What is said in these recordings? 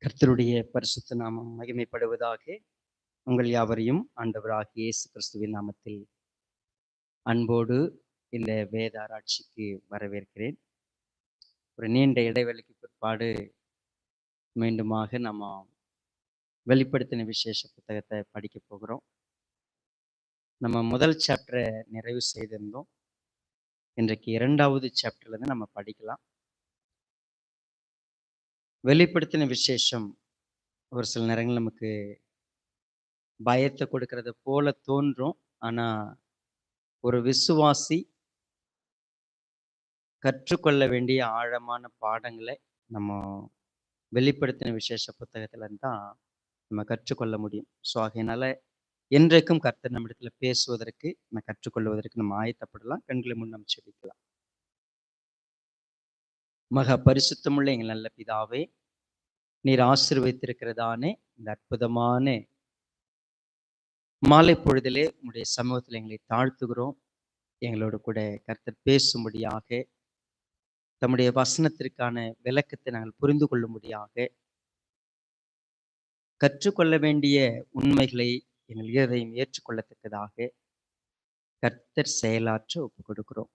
கர்த்தருடைய பரிசுத்த நாமம் மகிமைப்படுவதாக. உங்கள் யாவரையும் ஆண்டவராகிய இயேசு கிறிஸ்துவின் நாமத்தில் அன்போடு இந்த வேத ஆராய்ச்சிக்கு வரவேற்கிறேன். ஒரு நீண்ட இடைவெளிக்கு பிற்பாடு மீண்டுமாக நம்ம வெளிப்படுத்தின விசேஷ புத்தகத்தை படிக்க போகிறோம். நம்ம முதல் சாப்டரை நிறைவு செய்திருந்தோம். இன்றைக்கு 2வது சாப்டர்லேருந்து நம்ம படிக்கலாம். வெளிப்படுத்தின விசேஷம் ஒரு சில நேரங்கள் நமக்கு பயத்தை கொடுக்கறது போல தோன்றும். ஆனா ஒரு விசுவாசி கற்றுக்கொள்ள வேண்டிய ஆழமான பாடங்களை நம்ம வெளிப்படுத்தின விசேஷ புத்தகத்துல தான் நம்ம கற்றுக்கொள்ள முடியும். ஸோ ஆகையினால என்றைக்கும் கர்த்தர் நம்மிடத்துல பேசுவதற்கு கற்றுக்கொள்வதற்கு நம்ம ஆயத்தப்படலாம். கண்களை முன் நம்ம செபிக்கலாம். மகா பரிசுத்தமுள்ள எங்கள் நல்ல பிதாவே, நீர் ஆசீர்வதித்திருக்கிறதானே இந்த அற்புதமான மாலை பொழுதிலே உங்களுடைய சமூகத்தில் எங்களை தாழ்த்துகிறோம். எங்களோடு கூட கர்த்தர் பேசும்படியாக, தம்முடைய வசனத்திற்கான விளக்கத்தை நாங்கள் புரிந்து கொள்ளும்படியாக, கற்றுக்கொள்ள வேண்டிய உண்மைகளை எங்கள் இதயம் ஏற்றுக்கொள்ளத்தக்கதாக கர்த்தர் செயலாற்ற ஒப்புக் கொடுக்கிறோம்.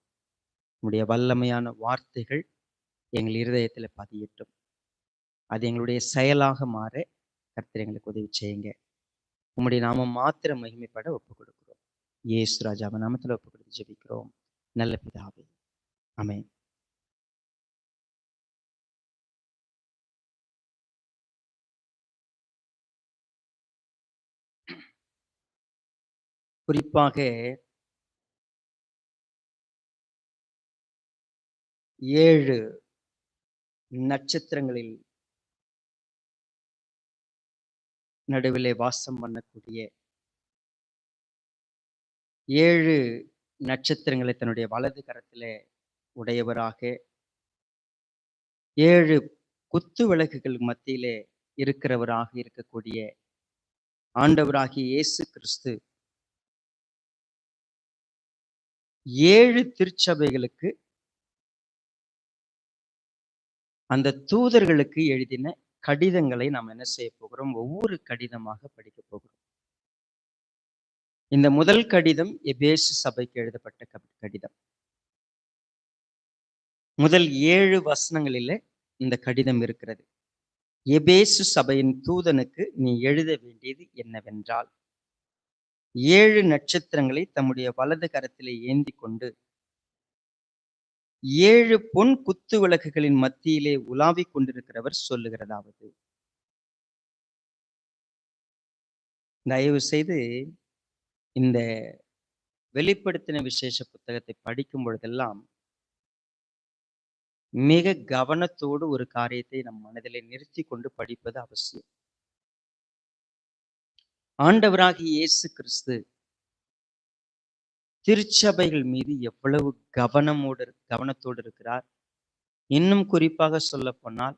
உங்களுடைய வல்லமையான வார்த்தைகள் எங்கள் இருதயத்தில் பதியட்டும். அது எங்களுடைய செயலாக மாற கர்த்தர் எங்களுக்கு உதவி செய்யுங்க. உம்முடைய நாமம் மாத்திரம் மகிமைப்பட ஒப்புக் கொடுக்கிறோம். இயேசு ராஜாவின் நாமத்தில் ஒப்புக் கொடுத்து ஜெபிக்கிறோம் நல்ல பிதாவே, ஆமென். குறிப்பாக 7 நட்சத்திரங்களில் நடுவிலே வாசம் பண்ணக்கூடிய 7 நட்சத்திரங்களை தன்னுடைய வலது கரத்திலே உடையவராக, 7 குத்து விளக்குகள் மத்தியிலே இருக்கிறவராக இருக்கக்கூடிய ஆண்டவராகிய இயேசு கிறிஸ்து 7 திருச்சபைகளுக்கு அந்த தூதர்களுக்கு எழுதின கடிதங்களை நாம் என்ன செய்ய போகிறோம்? ஒவ்வொரு கடிதமாக படிக்க போகிறோம். இந்த முதல் கடிதம் எபேசு சபைக்கு எழுதப்பட்ட கடிதம். முதல் 7 வசனங்களிலே இந்த கடிதம் இருக்கிறது. எபேசு சபையின் தூதனுக்கு நீ எழுத வேண்டியது என்னவென்றால், 7 நட்சத்திரங்களை தம்முடைய வலது கரத்திலே ஏந்தி கொண்டு 7 பொன் குத்து விளக்குகளின் மத்தியிலே உலாவிக் கொண்டிருக்கிறவர் சொல்லுகிறதாவது. தயவு செய்து இந்த வெளிப்படுத்தின விசேஷ புத்தகத்தை படிக்கும் பொழுதெல்லாம் மிக கவனத்தோடு ஒரு காரியத்தை நம் மனதிலே நிறுத்தி கொண்டு படிப்பது அவசியம். ஆண்டவராகிய இயேசு கிறிஸ்து திருச்சபைகள் மீது எவ்வளவு கவனத்தோடு இருக்கிறார். இன்னும் குறிப்பாக சொல்ல போனால்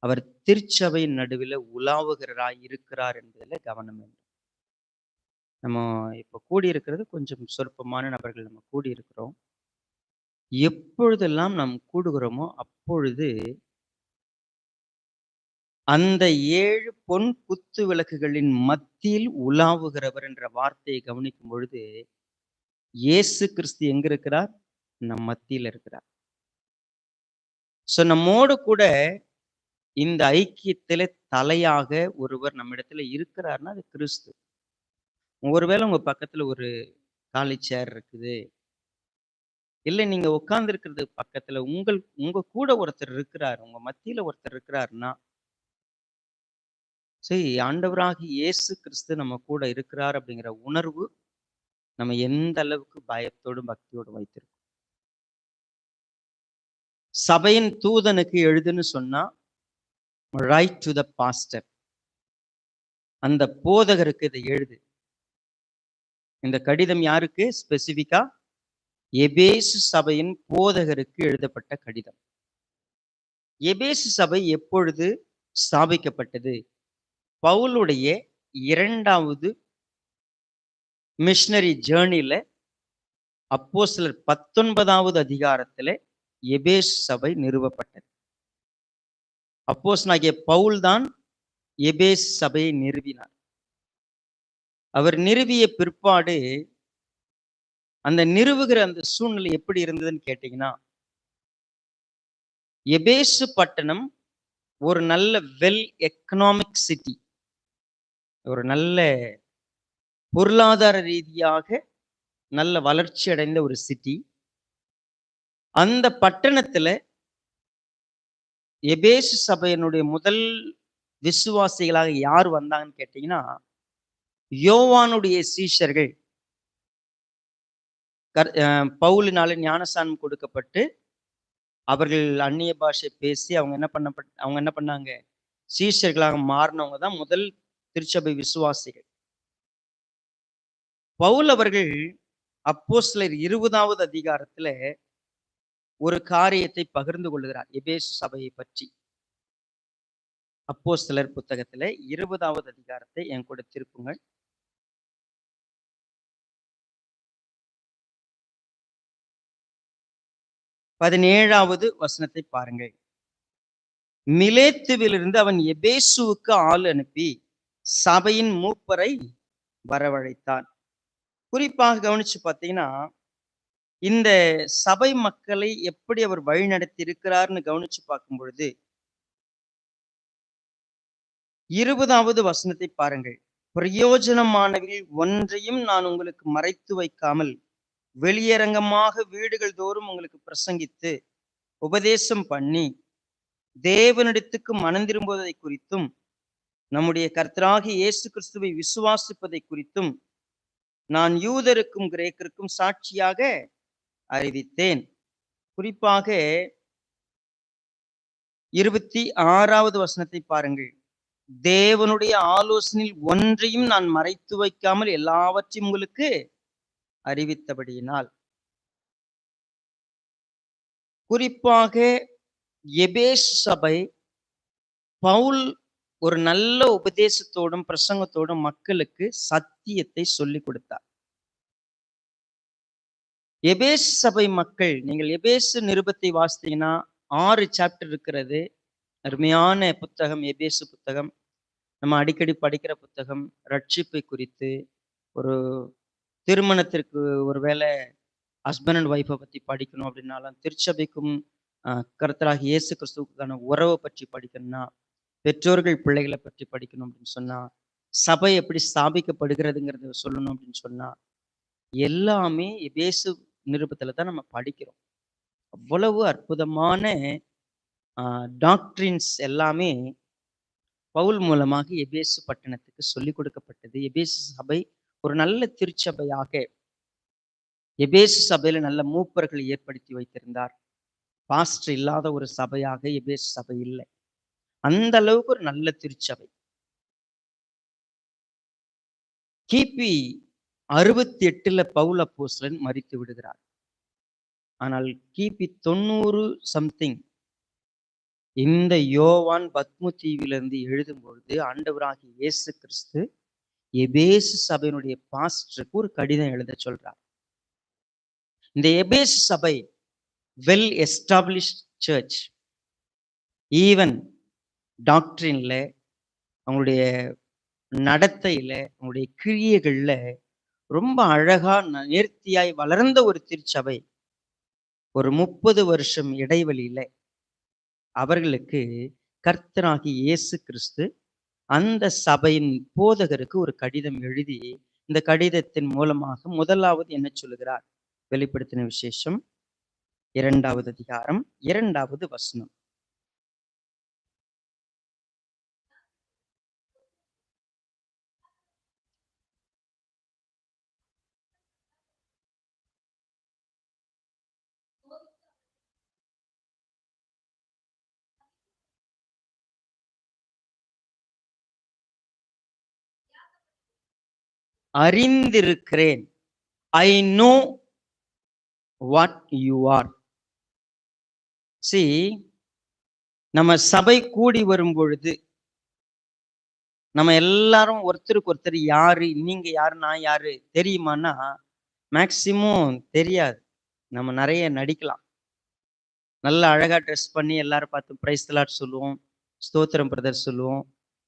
அவர் திருச்சபையின் நடுவில் உலாவுகிறாராய் இருக்கிறார் என்பதில் கவனம் வேண்டும். நம்ம இப்ப கூடியிருக்கிறது கொஞ்சம் சொற்பமான நபர்கள் நம்ம கூடியிருக்கிறோம். எப்பொழுதெல்லாம் நாம் கூடுகிறோமோ அப்பொழுது அந்த 7 பொன் குத்து விளக்குகளின் மத்தியில் உலாவுகிறவர் என்ற வார்த்தையை கவனிக்கும் பொழுது இயேசு கிறிஸ்து எங்க இருக்கிறார்? நம் மத்தியில் இருக்கிறார். சோ நம்மோடு கூட இந்த ஐக்கியத்திலே தலையாக ஒருவர் நம்மிடத்துல இருக்கிறார்னா அது கிறிஸ்து. ஒருவேளை உங்க பக்கத்துல ஒரு காலி சேர் இருக்குது, இல்லை நீங்க உட்கார்ந்து இருக்கிறது பக்கத்துல உங்க கூட ஒருத்தர் இருக்கிறார், உங்க மத்தியில ஒருத்தர் இருக்கிறாருன்னா, சரி, ஆண்டவராகி இயேசு கிறிஸ்து நம்ம கூட இருக்கிறார் அப்படிங்கிற உணர்வு நம்ம எந்த அளவுக்கு பயத்தோடும் பக்தியோடும் வைத்திருக்கோம். சபையின் தூதனுக்கு எழுதுன்னு சொன்னா ரைட் டு த பாஸ்டர், அந்த போதகருக்கு இதை எழுது. இந்த கடிதம் யாருக்கு? ஸ்பெசிபிக்கா எபேசு சபையின் போதகருக்கு எழுதப்பட்ட கடிதம். எபேசு சபை எப்பொழுது ஸ்தாபிக்கப்பட்டது? பவுலுடைய 2வது மிஷனரி ஜேர்னில அப்போஸ்தலர் 19வது அதிகாரத்திலே எபேசு சபை நிறுவப்பட்டது. அப்போஸ்தலனாகிய பவுல் தான் எபேசு சபையை நிறுவினார். அவர் நிறுவிய பிற்பாடு அந்த நிறுவுகிற அந்த சூழ்நிலை எப்படி இருந்ததுன்னு கேட்டீங்கன்னா, எபேசு பட்டணம் ஒரு நல்ல வெல் எக்கனாமிக் சிட்டி, ஒரு நல்ல பொருளாதார ரீதியாக நல்ல வளர்ச்சி அடைந்த ஒரு சிட்டி. அந்த பட்டணத்துல எபேசு சபையினுடைய முதல் விசுவாசிகளாக யார் வந்தாங்கன்னு கேட்டீங்கன்னா, யோவானுடைய சீஷர்கள் பவுலினால ஞானஸ்நானம் கொடுக்கப்பட்டு அவர்கள் அந்நிய பாஷை பேசி அவங்க என்ன பண்ணாங்க, சீஷர்களாக மாறினவங்க தான் முதல் திருச்சபை விசுவாசிகள். பவுல் அவர்கள் அப்போஸ்தலர் 20வது அதிகாரத்துல ஒரு காரியத்தை பகிர்ந்து கொள்கிறார் எபேசு சபையை பற்றி. அப்போஸ்தலர் புத்தகத்துல 20வது அதிகாரத்தை என் கூட திருப்புங்கள். 17வது வசனத்தை பாருங்கள். மிலேத்துவிலிருந்து அவன் எபேசுவுக்கு ஆள் அனுப்பி சபையின் மூப்பரை வரவழைத்தான். குறிப்பாக கவனிச்சு பார்த்தீங்கன்னா, இந்த சபை மக்களை எப்படி அவர் வழிநடத்தி இருக்கிறார்னு கவனிச்சு பார்க்கும் பொழுது 20வது வசனத்தை பாருங்கள். பிரயோஜனமானவர்கள் ஒன்றையும் நான் உங்களுக்கு மறைத்து வைக்காமல் வெளியரங்கமாக வீடுகள் தோறும் உங்களுக்கு பிரசங்கித்து உபதேசம் பண்ணி தேவனிடத்துக்கு மனம் திரும்புவதை குறித்தும் நம்முடைய கர்த்தராகிய இயேசு கிறிஸ்துவை விசுவாசிப்பதை குறித்தும் நான் யூதருக்கும் கிரேக்கருக்கும் சாட்சியாக அறிவித்தேன். குறிப்பாக 26வது வசனத்தை பாருங்கள். தேவனுடைய ஆலோசனையில் ஒன்றையும் நான் மறைத்து வைக்காமல் எல்லாவற்றையும் உங்களுக்கு அறிவித்தபடியினால். குறிப்பாக எபேசு சபை பவுல் ஒரு நல்ல உபதேசத்தோடும் பிரசங்கத்தோடும் மக்களுக்கு சத்தியத்தை சொல்லிக் கொடுத்தார். எபேசு சபை மக்கள், நீங்கள் எபேசு நிருபத்தை வாசித்தீங்கன்னா 6 சாப்டர் இருக்கிறது. அருமையான புத்தகம் எபேசு புத்தகம். நம்ம அடிக்கடி படிக்கிற புத்தகம். ரட்சிப்பை குறித்து, ஒரு திருமணத்திற்கு ஒருவேளை ஹஸ்பண்ட் அண்ட் ஒய்ஃபை பற்றி படிக்கணும் அப்படின்னாலும், திருச்சபைக்கும் கர்த்தராகிய இயேசு கிறிஸ்துவுக்கான உறவை பற்றி படிக்கணும்னா, பெற்றோர்கள் பிள்ளைகளை பற்றி படிக்கணும் அப்படின்னு சொன்னா, சபை எப்படி ஸ்தாபிக்கப்படுகிறதுங்கிறத சொல்லணும் அப்படின்னு சொன்னா, எல்லாமே எபேசு நிருபத்துல தான் நம்ம படிக்கிறோம். அவ்வளவு அற்புதமான டாக்ட்ரின்ஸ் எல்லாமே பவுல் மூலமாக எபேசு பட்டணத்துக்கு சொல்லிக் கொடுக்கப்பட்டது. எபேசு சபை ஒரு நல்ல திருச்சபையாக, எபேசு சபையில நல்ல மூப்பர்களை ஏற்படுத்தி வைத்திருந்தார். பாஸ்டர் இல்லாத ஒரு சபையாக எபேசு சபை இல்லை. அந்த அளவுக்கு ஒரு நல்ல திருச்சபை. கிபி 68ல பவுல் அப்போஸ்தலன் மரித்து விடுகிறார். ஆனால் கிபி 90 சம்திங் இந்த யோவான் பத்மு தீவிலிருந்து எழுதும் பொழுது ஆண்டவராகிய இயேசு கிறிஸ்து எபேசு சபையினுடைய பாஸ்டருக்கு ஒரு கடிதம் எழுத சொல்றார். இந்த எபேசு சபை வெல் எஸ்டாப்ளிஷ்ட் சர்ச். ஈவன் டாக்டரின்ல, அவங்களுடைய நடத்தையில, அவங்களுடைய கிரியைகள்ல ரொம்ப அழகா நேர்த்தியாய் வளர்ந்த ஒரு திருச்சபை. ஒரு 30 வருஷம் இடைவெளியில அவர்களுக்கு கர்த்தராகிய இயேசு கிறிஸ்து அந்த சபையின் போதகருக்கு ஒரு கடிதம் எழுதி, இந்த கடிதத்தின் மூலமாக முதலாவது என்ன சொல்லுகிறார்? வெளிப்படுத்தின விசேஷம் 2வது அதிகாரம் 2வது வசனம். அறிந்திருக்கிறேன். I know what you are. நம்ம சபை கூடி வரும் பொழுது நம்ம எல்லாரும் ஒருத்தருக்கு ஒருத்தர் யாரு, நீங்க யாரு, நான் யாரு தெரியுமான்னா மேக்சிமம் தெரியாது. நம்ம நிறைய நடிக்கலாம். நல்லா அழகா ட்ரெஸ் பண்ணி எல்லாரும் பார்த்து பிரைஸ் தி லார்ட் சொல்லுவோம், ஸ்தோத்திரம் பிரதர் சொல்லுவோம்.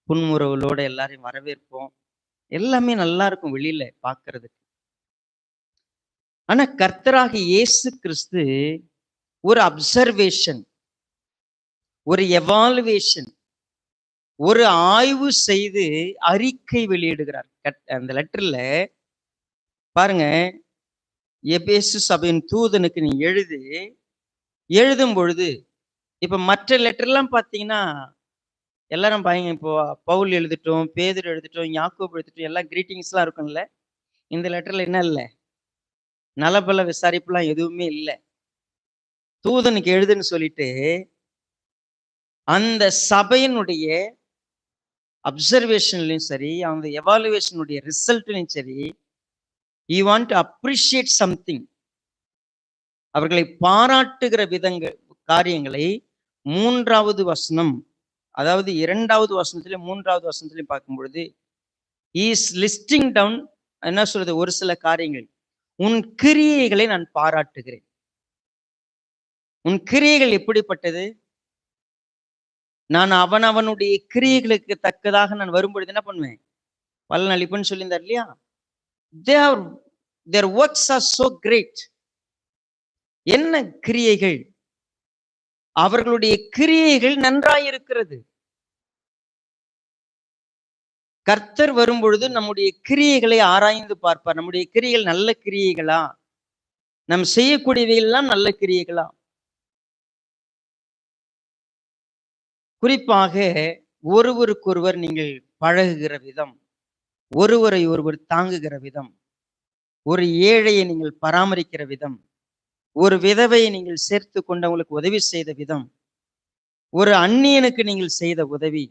புன்முறுவலோட எல்லாரையும் வரவேற்போம். எல்லாமே நல்லா இருக்கும் வெளியில பார்க்கிறதுக்கு. ஆனா கர்த்தராகிய இயேசு கிறிஸ்து ஒரு அப்சர்வேஷன், ஒரு எவாலுவேஷன், ஒரு ஆய்வு செய்து அறிக்கை வெளியிடுகிறார். அந்த லெட்டர்ல பாருங்க, எபேசு சபையின் தூதனுக்கு நீ எழுதும் பொழுது, இப்ப மற்ற லெட்டர்லாம் பார்த்தீங்கன்னா எல்லாரும் பாருங்க, இப்போ பவுல் எழுதிட்டோம், பேதுரு எழுதிட்டோம், யாக்கோபு எழுதிட்டோம், எல்லாம் கிரீட்டிங்ஸ்லாம் இருக்கும்ல. இந்த லெட்டர்ல என்ன இல்லை? நலபல விசாரிப்புலாம் எதுவுமே இல்லை. தூதனுக்கு எழுதுன்னு சொல்லிட்டு அந்த சபையினுடைய அப்சர்வேஷன்லையும் சரி, அந்த எவாலுவேஷனுடைய ரிசல்ட்லையும் சரி, you want to appreciate something, அவர்களை பாராட்டுகிற காரியங்களை 3வது வசனம், அதாவது 2வது வசனத்திலையும் 3வது வசனத்திலையும் பார்க்கும் பொழுது இஸ் லிஸ்டிங் டவுன், என்ன சொல்றது, ஒரு சில காரியங்கள். உன் கிரியைகளை நான் பாராட்டுகிறேன். உன் கிரியைகள் எப்படிப்பட்டது? நான் அவனுடைய கிரியைகளுக்கு தக்கதாக நான் வரும்பொழுது என்ன பண்ணுவேன்? பலன் அளிப்புன்னு சொல்லியிருந்தார் இல்லையா? their works are so great. என்ன கிரியைகள்? அவர்களுடைய கிரியைகள் நன்றாயிருக்கிறது. கர்த்தர் வரும்பொழுது நம்முடைய கிரியைகளை ஆராய்ந்து பார்ப்பார். நம்முடைய கிரியைகள் நல்ல கிரியைகளா? நாம் செய்யக்கூடியவையெல்லாம் நல்ல கிரியைகளா? குறிப்பாக ஒருவருக்கொருவர் நீங்கள் பழகுகிற விதம், ஒருவரை ஒருவர் தாங்குகிற விதம், ஒரு ஏழையை நீங்கள் பராமரிக்கிற விதம், ஒரு விதவையை நீங்கள் சேர்த்து கொண்டு அவங்களுக்கு உதவி செய்த விதம், ஒரு அந்நியனுக்கு நீங்கள் செய்த உதவி,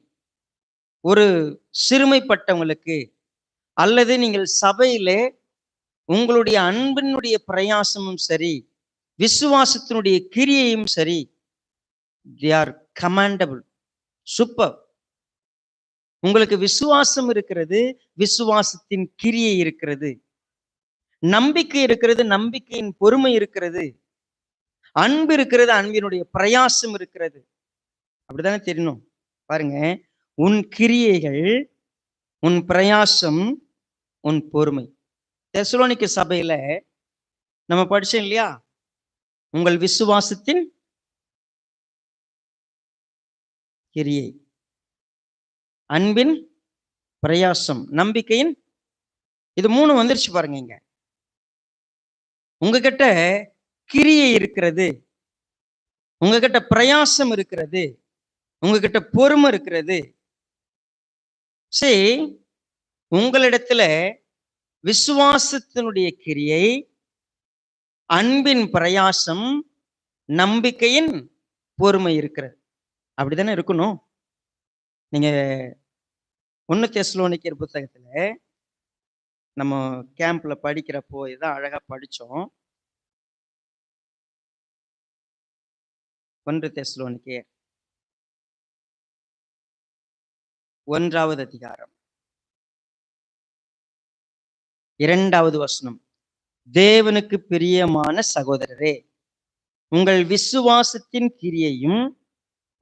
ஒரு சிறுமைப்பட்டவங்களுக்கு, அல்லது நீங்கள் சபையிலே உங்களுடைய அன்பினுடைய பிரயாசமும் சரி, விசுவாசத்தினுடைய கிரியையும் சரி, they are commendable, சூப்பர். உங்களுக்கு விசுவாசம் இருக்கிறது, விசுவாசத்தின் கிரியை இருக்கிறது, நம்பிக்கை இருக்கிறது, நம்பிக்கையின் பொறுமை இருக்கிறது, அன்பு இருக்கிறது, அன்பினுடைய பிரயாசம் இருக்கிறது. அப்படித்தானே தெரியணும். பாருங்க, உன் கிரியைகள், உன் பிரயாசம், உன் பொறுமை. தெசலோனிக்க சபையில நம்ம படிச்சோம் இல்லையா? உங்கள் விசுவாசத்தின் கிரியை, அன்பின் பிரயாசம், நம்பிக்கையின், இது 3 வந்துருச்சு பாருங்க. இங்க உங்ககிட்ட கிரியை இருக்கிறது, உங்ககிட்ட பிரயாசம் இருக்கிறது, உங்ககிட்ட பொறுமை இருக்கிறது. சரி, உங்களிடத்துல விசுவாசத்தினுடைய கிரியை, அன்பின் பிரயாசம், நம்பிக்கையின் பொறுமை இருக்கிறது. அப்படித்தானே இருக்கணும். நீங்க 1 தெசலோனிக்கர் புத்தகத்துல நம்ம கேம்ப்ல படிக்கிறப்போ இதான் அழகா படிச்சோம். 1 தெசலோனிக்கர் 1வது அதிகாரம் 2வது வசனம். தேவனுக்கு பிரியமான சகோதரரே, உங்கள் விசுவாசத்தின் கிரியையும்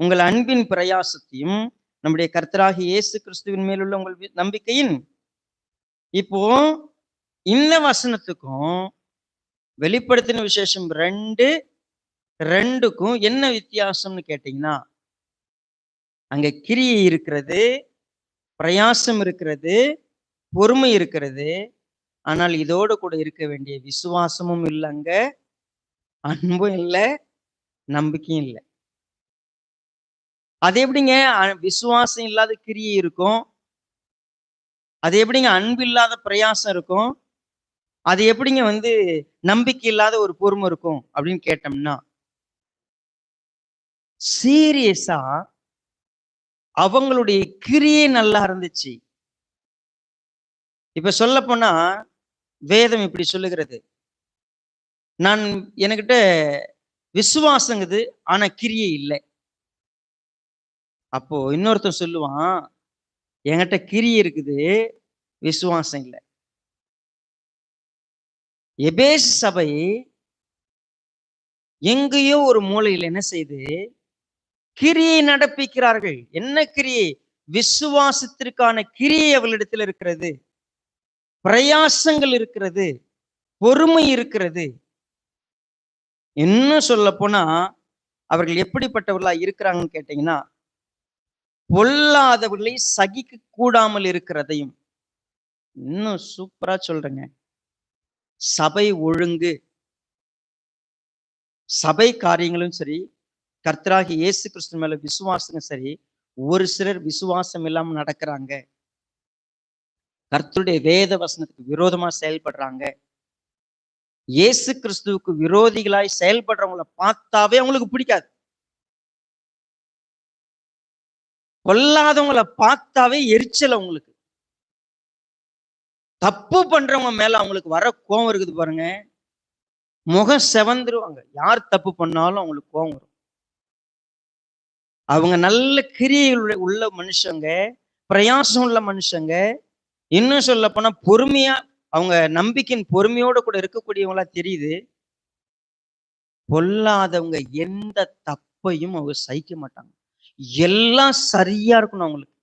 உங்கள் அன்பின் பிரயாசத்தையும் நம்முடைய கர்த்தராகிய இயேசு கிறிஸ்துவின் மேலுள்ள உங்கள் நம்பிக்கையின். இப்போ இந்த வசனத்துக்கும் வெளிப்படுத்தின விசேஷம் 2:2க்கும் என்ன வித்தியாசம்னு கேட்டீங்கன்னா, அங்க கிரியை இருக்கிறது, பிரயாசம் இருக்கிறது, பொறுமை இருக்கிறது. ஆனால் இதோடு கூட இருக்க வேண்டிய விசுவாசமும் இல்லைங்க, அன்பும் இல்லை, நம்பிக்கையும் இல்லை. அது எப்படிங்க விசுவாசம் இல்லாத கிரியை இருக்கும்? அது எப்படிங்க அன்பு இல்லாத பிரயாசம் இருக்கும்? அது எப்படிங்க நம்பிக்கை இல்லாத ஒரு பொறுமை இருக்கும் அப்படின்னு கேட்டோம்னா, சீரியஸா அவங்களுடைய கிரியை நல்லா இருந்துச்சு. இப்ப சொல்ல போனா வேதம் இப்படி சொல்லுகிறது, நான் என்கிட்ட விசுவாசங்குது ஆனா கிரியை இல்லை. அப்போ இன்னொருத்தன் சொல்லுவான், என்கிட்ட கிரியை இருக்குது, விசுவாசம் இல்லை. எபேசு சபை எங்கேயோ ஒரு மூலையில் என்ன செய்து கிரியை நடப்பிக்கிறார்கள். என்ன கிரியை? விசுவாசத்திற்கான கிரியை அவளிடத்தில் இருக்கிறது, பிரயாசங்கள் இருக்கிறது, பொறுமை இருக்கிறது. இன்னும் சொல்ல போனா அவர்கள் எப்படிப்பட்டவர்களா இருக்கிறாங்கன்னு கேட்டீங்கன்னா, பொல்லாதவர்களை சகிக்க கூடாமல் இருக்கிறதையும், இன்னும் சூப்பரா சொல்றேங்க, சபை ஒழுங்கு, சபை காரியங்களும் சரி, கர்த்தராகிய இயேசு கிறிஸ்து மேல விசுவாசம் சரி, ஒரு சிலர் விசுவாசம் இல்லாம நடக்கிறாங்க, கர்த்தருடைய வேத வசனத்துக்கு விரோதமா செயல்படுறாங்க, இயேசு கிறிஸ்துவுக்கு விரோதிகளாய் செயல்படுறவங்களை பார்த்தாவே அவங்களுக்கு பிடிக்காது. கொல்லாதவங்களை பார்த்தாவே எரிச்சல் அவங்களுக்கு. தப்பு பண்றவங்க மேல அவங்களுக்கு வர கோபம் இருக்குது பாருங்க, முகம் செவந்துருவாங்க. யார் தப்பு பண்ணாலும் அவங்களுக்கு கோபம் வரும். அவங்க நல்ல கிரியைகள் உள்ள மனுஷங்க, பிரயாசம் உள்ள மனுஷங்க, இன்னும் சொல்ல போனா பொறுமையா, அவங்க நம்பிக்கையின் பொறுமையோட கூட இருக்கக்கூடியவங்களா தெரியுது. பொல்லாதவங்க எந்த தப்பையும் அவங்க சகிக்க மாட்டாங்க. எல்லாம் சரியா இருக்கணும் அவங்களுக்கு.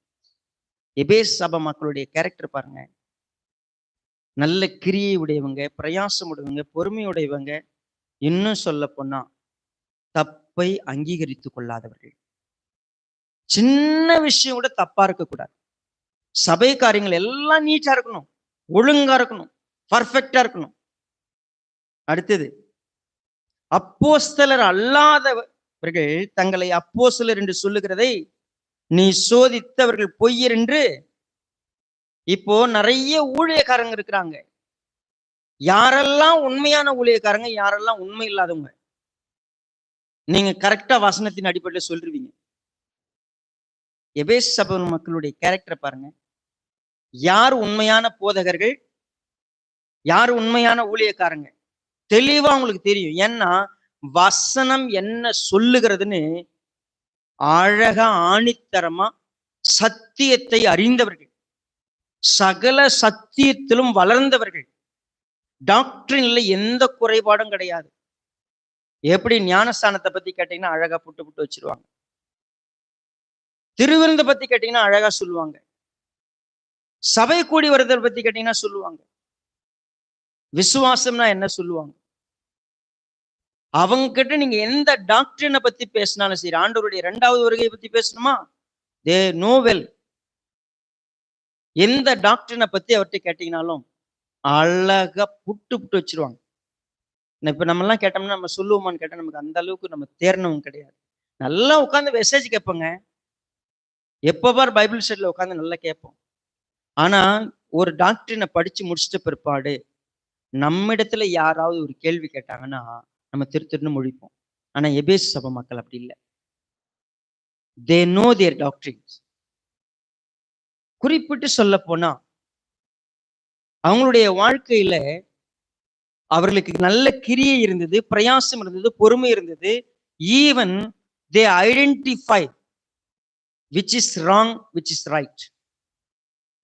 எபேசு சபை மக்களுடைய கேரக்டர் பாருங்க, நல்ல கிரியை உடையவங்க, பிரயாசம் உடையவங்க, பொறுமையுடையவங்க, இன்னும் சொல்ல போனா தப்பை அங்கீகரித்துக் கொள்ளாதவர்கள். சின்ன விஷயம் கூட தப்பா இருக்கக்கூடாது. சபை காரியங்கள் எல்லாம் நீட்டா இருக்கணும், ஒழுங்கா இருக்கணும், பர்ஃபெக்டா இருக்கணும். அடுத்தது, அப்போஸ்தலர் அல்லாதவர்கள் தங்களை அப்போஸ்தலர் என்று சொல்லுகிறதை நீ சோதித்தவர்கள் பொய்யர் என்று. இப்போ நிறைய ஊழியக்காரங்க இருக்கிறாங்க. யாரெல்லாம் உண்மையான ஊழியக்காரங்க, யாரெல்லாம் உண்மை இல்லாதவங்க, நீங்க கரெக்டா வசனத்தின் அடிப்படையில் சொல்றீங்க. எபேசு சபை மக்களுடைய கேரக்டர் பாருங்க, யார் உண்மையான போதகர்கள், யார் உண்மையான ஊழியக்காரங்க தெளிவா உங்களுக்கு தெரியும். ஏன்னா வசனம் என்ன சொல்லுகிறதுன்னு அழகா ஆணித்தரமா சத்தியத்தை அறிந்தவர்கள், சகல சத்தியத்திலும் வளர்ந்தவர்கள், டாக்டரின்ல எந்த குறைபாடும் கிடையாது. எப்படி ஞானஸ்தானத்தை பத்தி கேட்டீங்கன்னா அழகா புட்டு புட்டு வச்சிருவாங்க, திருவிருந்த பத்தி கேட்டீங்கன்னா அழகா சொல்லுவாங்க, சபை கூடி வருதல் பத்தி கேட்டீங்கன்னா சொல்லுவாங்க, விசுவாசம்னா என்ன சொல்லுவாங்க. அவங்க கிட்ட நீங்க எந்த டாக்டரினை பத்தி பேசினாலும் சரி, ஆண்டவருடைய 2வது வருகையை பத்தி பேசணுமா, தே நோ வெல். எந்த டாக்டரினை பத்தி அவர்கிட்ட கேட்டீங்கன்னாலும் அழகா புட்டு புட்டு வச்சிருவாங்க. இப்ப நம்ம எல்லாம் கேட்டோம்னா நம்ம சொல்லுவோமான்னு கேட்டா நமக்கு அந்த அளவுக்கு நம்ம தேர்னவும் கிடையாது. நல்லா உட்காந்து மெசேஜ் கேட்போங்க, எப்ப பார் பைபிள் ஸ்டடியில உட்காந்து நல்லா கேட்போம். ஆனா ஒரு டாக்டரினை படிச்சு முடிச்சிட்ட பிற்பாடு நம்மிடத்துல யாராவது ஒரு கேள்வி கேட்டாங்கன்னா நம்ம திருத்திருன்னு முழிப்போம். ஆனா எபேசு சபை மக்கள் அப்படி இல்லை. They know their doctrines. குறிப்பிட்டு சொல்ல போனா அவங்களுடைய வாழ்க்கையில அவர்களுக்கு நல்ல கிரியை இருந்தது, பிரயாசம் இருந்தது, பொறுமை இருந்தது. Even they identify which is wrong, which is right.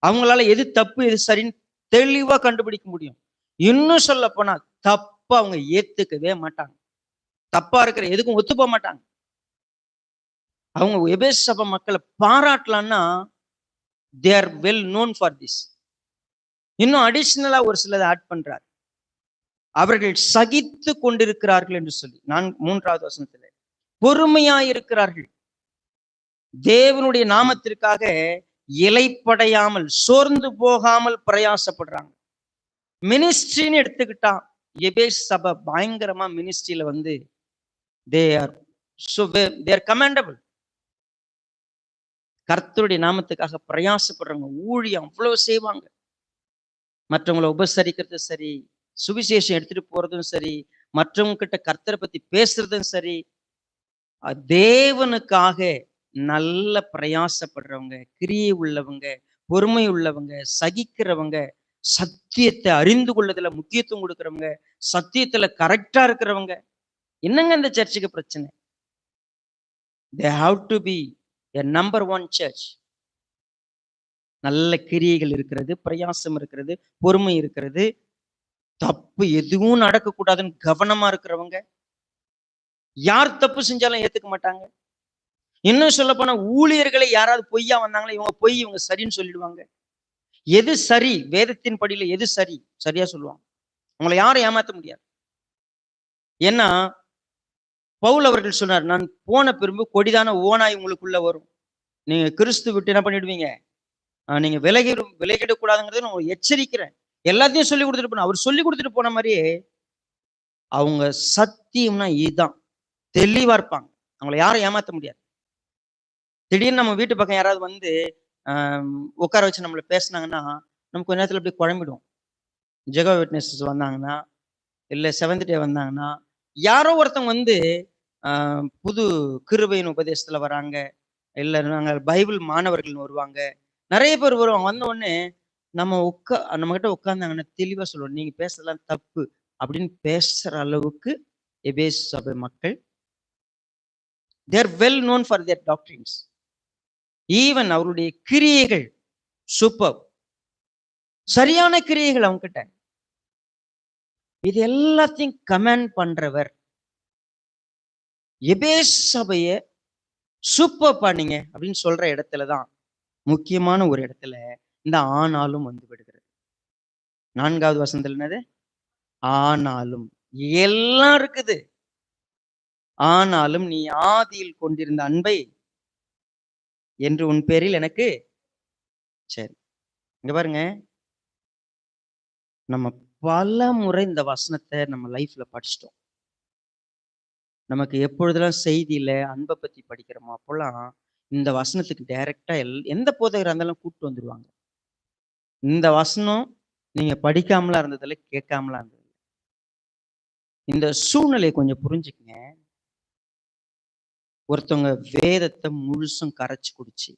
அவங்களால எது தப்பு எது சரின்னு தெளிவா கண்டுபிடிக்க முடியும். இன்னும் சொல்ல போனா தப்ப அவங்க ஏத்துக்கவே மாட்டாங்க, தப்பா இருக்கிற எதுக்கும் ஒத்து போக மாட்டாங்க. அவங்க எபேசு சபை மக்களை பாராட்டலாம்னா they are well known for this. இன்னும் அடிஷனலா ஒரு சிலதை ஆட் பண்றார், அவர்கள் சகித்து கொண்டிருக்கிறார்கள் என்று சொல்லி 3வது வசனத்துல பொறுமையா இருக்கிறார்கள், தேவனுடைய நாமத்திற்காக இலைப்படையாமல் சோர்ந்து போகாமல் பிரயாசப்படுறாங்க. மினிஸ்ட்ரின்னு எடுத்துக்கிட்டா எபேசு சபை பயங்கரமா மினிஸ்ட்ரியில வந்து they are commendable. கர்த்தருடைய நாமத்துக்காக பிரயாசப்படுறவங்க, ஊழியம் அவ்வளவு செய்வாங்க. மற்றவங்களை உபசரிக்கிறது சரி, சுவிசேஷம் எடுத்துட்டு போறதும் சரி, மற்றவங்க கிட்ட கர்த்தரை பத்தி பேசுறதும் சரி, தேவனுக்காக நல்ல பிரயாசப்படுறவங்க, கிரியை உள்ளவங்க, பொறுமை உள்ளவங்க, சகிக்கிறவங்க, சத்தியத்தை அறிந்து கொள்ளுதல முக்கியத்துவம் கொடுக்கிறவங்க, சத்தியத்துல கரெக்டா இருக்கிறவங்க. என்னங்க இந்த சர்ச்சுக்கு பிரச்சனை? they have to be a number 1 church. நல்ல கிரியைகள் இருக்கிறது, பிரயாசம் இருக்கிறது, பொறுமை இருக்கிறது, தப்பு எதுவும் நடக்கக்கூடாதுன்னு கவனமா இருக்கிறவங்க, யார் தப்பு செஞ்சாலும் ஏத்துக்க மாட்டாங்க. இன்னும் சொல்ல போனா ஊழியர்களை யாராவது பொய்யா வந்தாங்களா, இவங்க பொய், இவங்க சரின்னு சொல்லிடுவாங்க. எது சரி, வேதத்தின் படியில எது சரி, சரியா சொல்லுவாங்க. உங்களை யாரும் ஏமாத்த முடியாது. ஏன்னா பவுல் அவர்கள் சொன்னார், நான் போன பிறகு கொடிதான ஓனாய் உங்களுக்குள்ள வரும். நீங்க கிறிஸ்து விட்டு என்ன பண்ணிடுவீங்க, நீங்க விலகிடக்கூடாதுங்கிறத நான் உங்களுக்கு எச்சரிக்கிறேன். எல்லாத்தையும் சொல்லி கொடுத்துட்டு போன, அவர் சொல்லி கொடுத்துட்டு போன மாதிரியே அவங்க சத்தியம்னா இதுதான், தெளிவா இருப்பாங்க. அவங்களை யாரும் ஏமாத்த முடியாது. திடீர்னு நம்ம வீட்டு பக்கம் யாராவது வந்து உட்கார வச்சு நம்மள பேசினாங்கன்னா, நமக்கு கொஞ்ச நேரத்துல அப்படியே குழம்பிடும். ஜெகோவா விட்னஸஸ் வந்தாங்கன்னா, இல்ல செவன்த் டே வந்தாங்கன்னா, யாரோ ஒருத்தவங்க வந்து புது கிருபையின் உபதேசத்துல வராங்க, இல்ல நாங்க பைபிள் மாணவர்கள் வருவாங்க, நிறைய பேர் வருவாங்க. வந்த உடனே நம்ம கிட்ட உட்கார்ந்தாங்கன்னா தெளிவா சொல்லுவோம், நீங்க பேசலாம் தப்பு அப்படின்னு பேசுற அளவுக்கு எபேசு சபை மக்கள், they are well known for their doctrines. Even அவருடைய கிரியைகள் சூப்பர், சரியான கிரியைகள் அவங்க கிட்ட. இது எல்லாத்தையும் கமெண்ட் பண்றவர் எபேசு சபைய சூப்பர் பண்ணீங்க அப்படின்னு சொல்ற இடத்துலதான், முக்கியமான ஒரு இடத்துல இந்த ஆனாலும் வந்து விடுகிறது. 4வது வசனத்துல என்னது? ஆனாலும். எல்லாம் இருக்குது. ஆனாலும் நீ ஆதியில் கொண்டிருந்த அன்பை என்று உன் பேரில் எனக்கு, சரி இங்க பாருங்க, நம்ம பல முறை இந்த வசனத்தை நம்ம லைஃப்ல படிச்சிட்டோம். நமக்கு எப்பொழுதெல்லாம் செய்தியில அன்பை பத்தி படிக்கிறோமோ அப்பெல்லாம் இந்த வசனத்துக்கு டைரக்டா எந்த போதகரா இருந்தாலும் கூப்பிட்டு வந்துருவாங்க. இந்த வசனம் நீங்க படிக்காமலா இருந்ததில்ல, கேட்காமலா இருந்தது. இந்த சூழ்நிலையை கொஞ்சம் புரிஞ்சுக்குங்க. ஒருத்தவங்க வேதத்தை முழுசும் கரைச்சு குடிச்சு,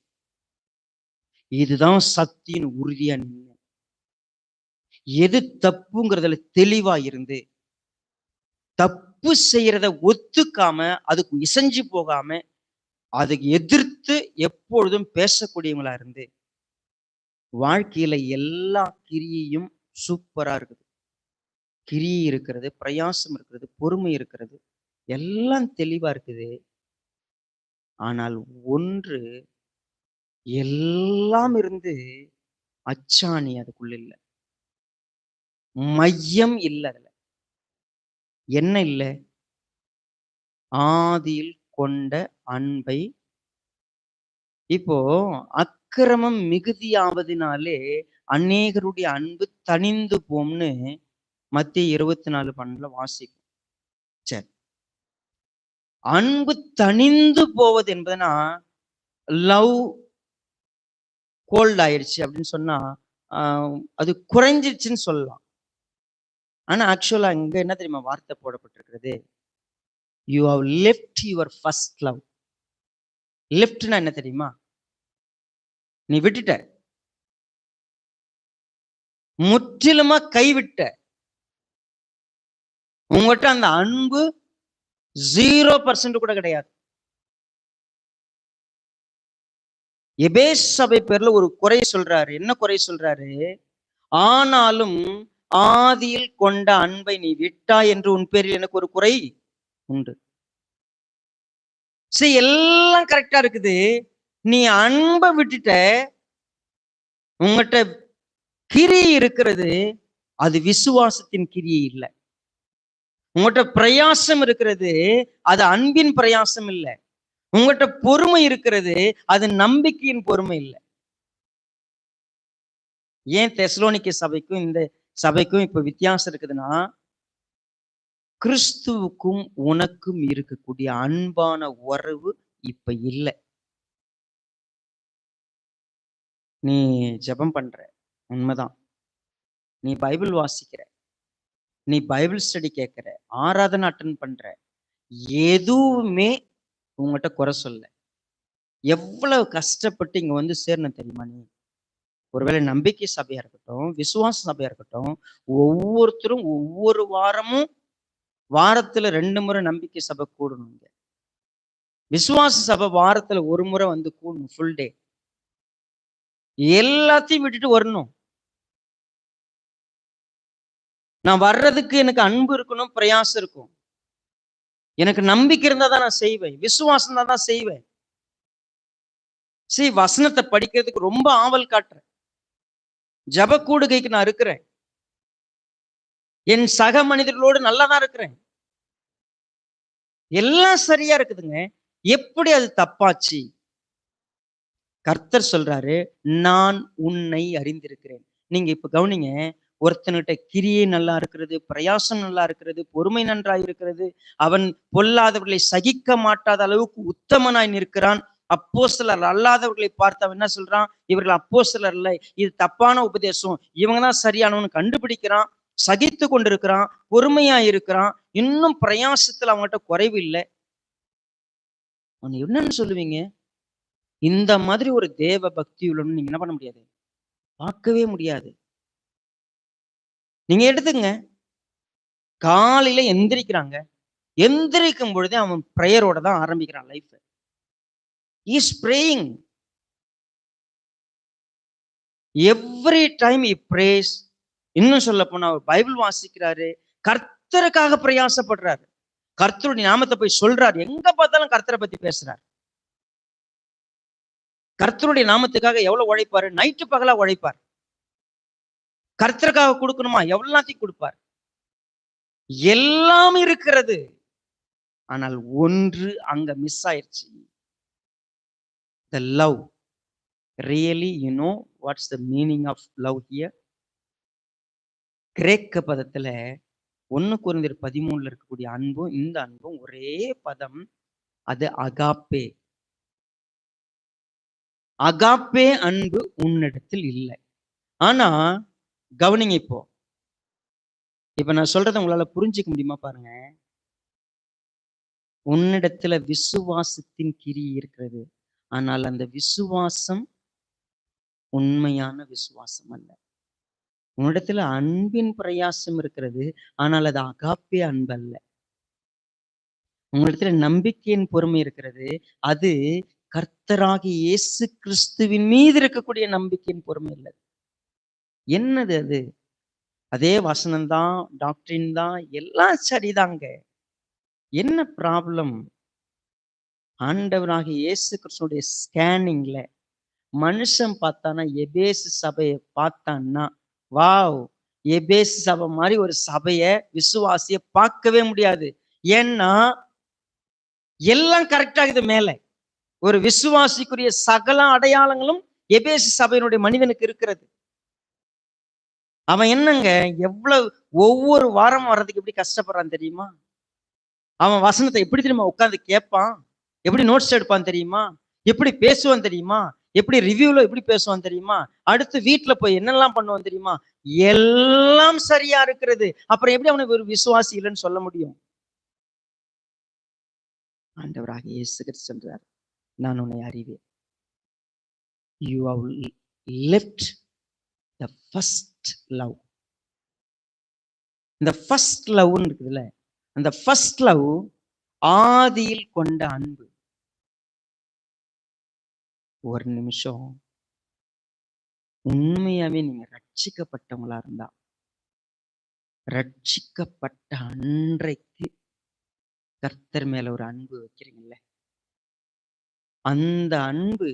இதுதான் சத்தின்னு உறுதியா நின்று, எது தப்புங்கிறதுல தெளிவா இருந்து, தப்பு செய்யறத ஒத்துக்காம, அதுக்கு இசைஞ்சு போகாம, அதுக்கு எதிர்த்து எப்பொழுதும் பேசக்கூடியவங்களா இருந்து, வாழ்க்கையில எல்லா கிரியையும் சூப்பரா இருக்குது. கிரியை இருக்கிறது, பிரயாசம் இருக்கிறது, பொறுமை இருக்கிறது, எல்லாம் தெளிவா இருக்குது. ஆனால் ஒன்று, எல்லாம் இருந்து அச்சாணி அதுக்குள்ள இல்ல, மையம் இல்ல. அதுல என்ன இல்ல? ஆதியில் கொண்ட அன்பை. இப்போ அக்கிரமம் மிகுதியாவதினாலே அநேகருடைய அன்பு தணிந்து போம்னு மத்திய 24:12 வாசிக்கும். சரி, அன்பு தணிந்து போவது என்பதுனா லவ் கோல்ட் ஆயிடுச்சு அப்படின்னு சொன்னா அது குறைஞ்சிருச்சுன்னு சொல்லலாம். ஆனா ஆக்சுவலா இங்க என்ன தெரியுமா வார்த்தை போடப்பட்டிருக்கிறது? You have left your first love. லெஃப்ட்னா என்ன தெரியுமா? நீ விட்டுட்ட, முற்றிலுமா கைவிட்ட. உங்ககிட்ட அந்த அன்பு 0% கூட கிடையாது. எபேசு சபை பேர்ல ஒரு குறை சொல்றாரு. என்ன குறை சொல்றாரு? ஆனாலும் ஆதியில் கொண்ட அன்பை நீ விட்டாய் என்று உன் பேரில் எனக்கு ஒரு குறை உண்டு. சரி, எல்லாம் கரெக்டா இருக்குது, நீ அன்பை விட்டுட்ட, உங்ககிட்ட கிரியை இருக்கிறது, அது விசுவாசத்தின் கிரியை இல்லை. உங்ககிட்ட பிரயாசம் இருக்கிறது, அது அன்பின் பிரயாசம் இல்லை. உங்ககிட்ட பொறுமை இருக்கிறது, அது நம்பிக்கையின் பொறுமை இல்லை. ஏன் தெசலோனிக்கே சபைக்கும் இந்த சபைக்கும் இப்ப வித்தியாசம் இருக்குதுன்னா, கிறிஸ்துவுக்கும் உனக்கும் இருக்கக்கூடிய அன்பான உறவு இப்ப இல்லை. நீ ஜெபம் பண்ற, உண்மைதான். நீ பைபிள் வாசிக்கிற, நீ பைபிள் ஸ்டடி கேட்கிற, ஆராதனை அட்டன் பண்ற, எதுவுமே உங்ககிட்ட குறை சொல்ல. எவ்வளவு கஷ்டப்பட்டு இங்க வந்து சேரணும் தெரியுமா? நீ ஒருவேளை நம்பிக்கை சபையா இருக்கட்டும், விசுவாச சபையா இருக்கட்டும், ஒவ்வொருத்தரும் ஒவ்வொரு வாரமும் வாரத்துல 2 முறை நம்பிக்கை சபை கூடணும். விசுவாச சபை வாரத்துல 1 முறை வந்து கூடணும், ஃபுல் டே. எல்லாத்தையும் விட்டுட்டு வரணும். நான் வர்றதுக்கு எனக்கு அன்பு இருக்கணும், பிரயாசம் இருக்கும். எனக்கு நம்பிக்கை இருந்தா தான் நான் செய்வேன், விசுவாசம் தான் செய்வேன். வசனத்தை படிக்கிறதுக்கு ரொம்ப ஆவல் காட்டுறேன். ஜப கூடுகைக்கு நான் இருக்கிறேன். என் சக மனிதர்களோடு நல்லாதான் இருக்கிறேன். எல்லாம் சரியா இருக்குதுங்க. எப்படி அது தப்பாச்சு? கர்த்தர் சொல்றாரு, நான் உன்னை அறிந்திருக்கிறேன். நீங்க இப்ப கவனிங்க. ஒருத்தனுகிட்ட கிரியை நல்லா இருக்கிறது, பிரயாசம் நல்லா இருக்கிறது, பொறுமை நன்றாய் இருக்கிறது, அவன் பொல்லாதவர்களை சகிக்க மாட்டாத அளவுக்கு உத்தமனாய் நிற்கிறான். அப்போஸ்தலர் அல்லாதவர்களை பார்த்து அவன் என்ன சொல்றான்? இவர்கள் அப்போஸ்தலர் இல்லை, இது தப்பான உபதேசம், இவங்க தான் சரியானவன்னு கண்டுபிடிக்கிறான். சகித்து கொண்டிருக்கிறான், பொறுமையா இருக்கிறான், இன்னும் பிரயாசத்துல அவங்ககிட்ட குறைவு இல்லை. அவன் என்னன்னு சொல்லுவீங்க? இந்த மாதிரி ஒரு தேவ பக்தி உள்ளன்னு நீங்க என்ன பண்ண முடியாது, பார்க்கவே முடியாது. நீங்க எடுத்துங்க, காலையில எந்திரிக்கிறாங்க, எந்திரிக்கும் பொழுதே அவன் பிரேயரோட தான் ஆரம்பிக்கிறான் life. Is praying every time he praise. இன்னும் சொல்ல போனா அவர் பைபிள் வாசிக்கிறாரு, கர்த்தருக்காக பிரயாசப்படுறாரு, கர்த்தருடைய நாமத்தை போய் சொல்றாரு, எங்க பார்த்தாலும் கர்த்தரை பத்தி பேசுறாரு. கர்த்தருடைய நாமத்துக்காக எவ்வளவு உழைப்பாரு, நைட்டு பகலா உழைப்பார். கர்த்தருக்காக கொடுக்கணுமா, எவ்வளவு கொடுப்பார். எல்லாம் இருக்கிறது, ஆனால் ஒன்று அங்க மிஸ் ஆயிடுச்சு. The love. Really, you know what's the meaning of love here? கிரேக்க பதத்துல 1 கொரிந்தியர் 13 இருக்கக்கூடிய அன்பும் இந்த அன்பும் ஒரே பதம். அது அகாப்பே. அகாப்பே அன்பு உன்னிடத்தில் இல்லை. ஆனா கவனிங்க, இப்ப நான் சொல்றதை உங்களால புரிஞ்சுக்க முடியுமா பாருங்க. உன்னிடத்துல விசுவாசத்தின் கிரி இருக்கிறது, ஆனால் அந்த விசுவாசம் உண்மையான விசுவாசம் அல்ல. உன்னிடத்துல அன்பின் பிரயாசம் இருக்கிறது, ஆனால் அது அகாப்பே அன்பு அல்ல. உங்களிடத்துல நம்பிக்கையின் பொறுமை இருக்கிறது, அது கர்த்தராகிய இயேசு கிறிஸ்துவின் மீது இருக்கக்கூடிய நம்பிக்கையின் பொறுமை இல்லை. என்னது அது? அதே வசனம்தான், டாக்டரின் தான், எல்லாம் சரிதாங்க. என்ன ப்ராப்ளம்? ஆண்டவராகிய இயேசு கிறிஸ்துடைய ஸ்கேனிங்ல மனுஷன் பார்த்தானா, எபேசு சபையை பார்த்தான்னா, வாவ், எபேசு சபை மாதிரி ஒரு சபைய விசுவாசிய பார்க்கவே முடியாது. ஏன்னா எல்லாம் கரெக்டா இருக்குது. மேல ஒரு விசுவாசிக்குரிய சகல அடையாளங்களும் எபேசு சபையினுடைய மனிதனுக்கு இருக்கிறது. அவன் என்னங்க, எவ்வளவு ஒவ்வொரு வாரம் வர்றதுக்கு எப்படி கஷ்டப்படுறான் தெரியுமா? அவன் வசனத்தை எப்படி தெரியுமா உட்கார்ந்து கேட்பான், எப்படி நோட்ஸ் எடுப்பான் தெரியுமா, எப்படி பேசுவான் தெரியுமா, எப்படி ரிவ்யூல எப்படி பேசுவான் தெரியுமா, அடுத்து வீட்டுல போய் என்னெல்லாம் பண்ணுவான் தெரியுமா? எல்லாம் சரியா இருக்கிறது. அப்புறம் எப்படி அவனுக்கு ஒரு விசுவாசி இல்லைன்னு சொல்ல முடியும்? ஆண்டவராக இயேசு கிறிஸ்து சொல்றார், நான் உன்னை அறிவேன். You have left the first love. இந்த ஃபர்ஸ்ட் லவ்னு இருக்குதுல்ல, அந்த ஃபர்ஸ்ட் லவ் ஆதியில் கொண்ட அன்பு. ஒரு நிமிஷம், உண்மையாவே நீங்க ரட்சிக்கப்பட்டவங்களா இருந்தா, ரட்சிக்கப்பட்ட அன்றைக்கு கர்த்தர் மேல ஒரு அன்பு வைக்கிறீங்கல்ல, அந்த அன்பு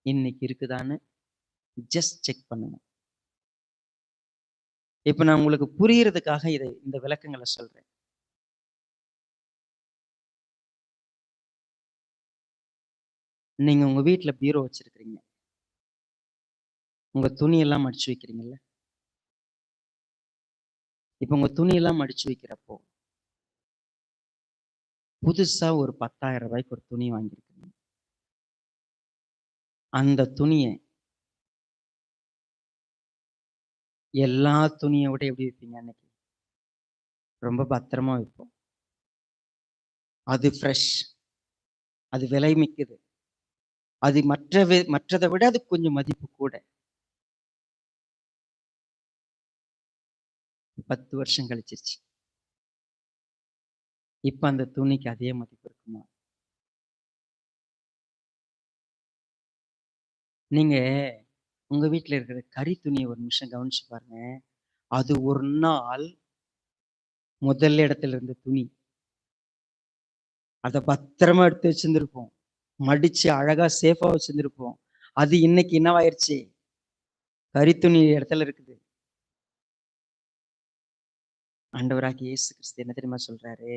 இன்னைக்கு இருக்குதான்னு ஜஸ்ட் செக் பண்ணுங்க. இப்ப நான் உங்களுக்கு புரியறதுக்காக இந்த விளக்கங்களை சொல்றேன். நீங்க உங்க வீட்டுல பீரோ வச்சிருக்கிறீங்க, உங்க துணியெல்லாம் மடிச்சு வைக்கிறீங்கல்ல. இப்ப உங்க துணியெல்லாம் மடிச்சு வைக்கிறப்போ புதுசா ஒரு 10,000 ரூபாய்க்கு ஒரு துணி வாங்கியிருக்கீங்க. அந்த துணியை எல்லா துணியை விட எப்படி வைப்பீங்க? அன்னைக்கு ரொம்ப பத்திரமா வைப்போம். அது ஃப்ரெஷ், அது விலை மிக்கது, அது மற்றதை விட அது கொஞ்சம் மதிப்பு கூட. 10 வருஷம் கழிச்சிருச்சு, இப்ப அந்த துணிக்கு அதே மதிப்பு இருக்குமா? நீங்க உங்க வீட்டுல இருக்கிற கறி துணியை ஒரு நிமிஷம் கவனிச்சு பாருங்க. அது ஒரு நாள் முதல் இடத்துல இருந்த துணி, அதை பத்திரமா எடுத்து வச்சிருந்திருப்போம். மடிச்சு அழகா சேஃபா வச்சிருந்திருப்போம். அது இன்னைக்கு என்னவாயிருச்சு? கரித்துணி இடத்துல இருக்குது. ஆண்டவராகிய இயேசு கிறிஸ்து என்ன தெரியுமா சொல்றாரு?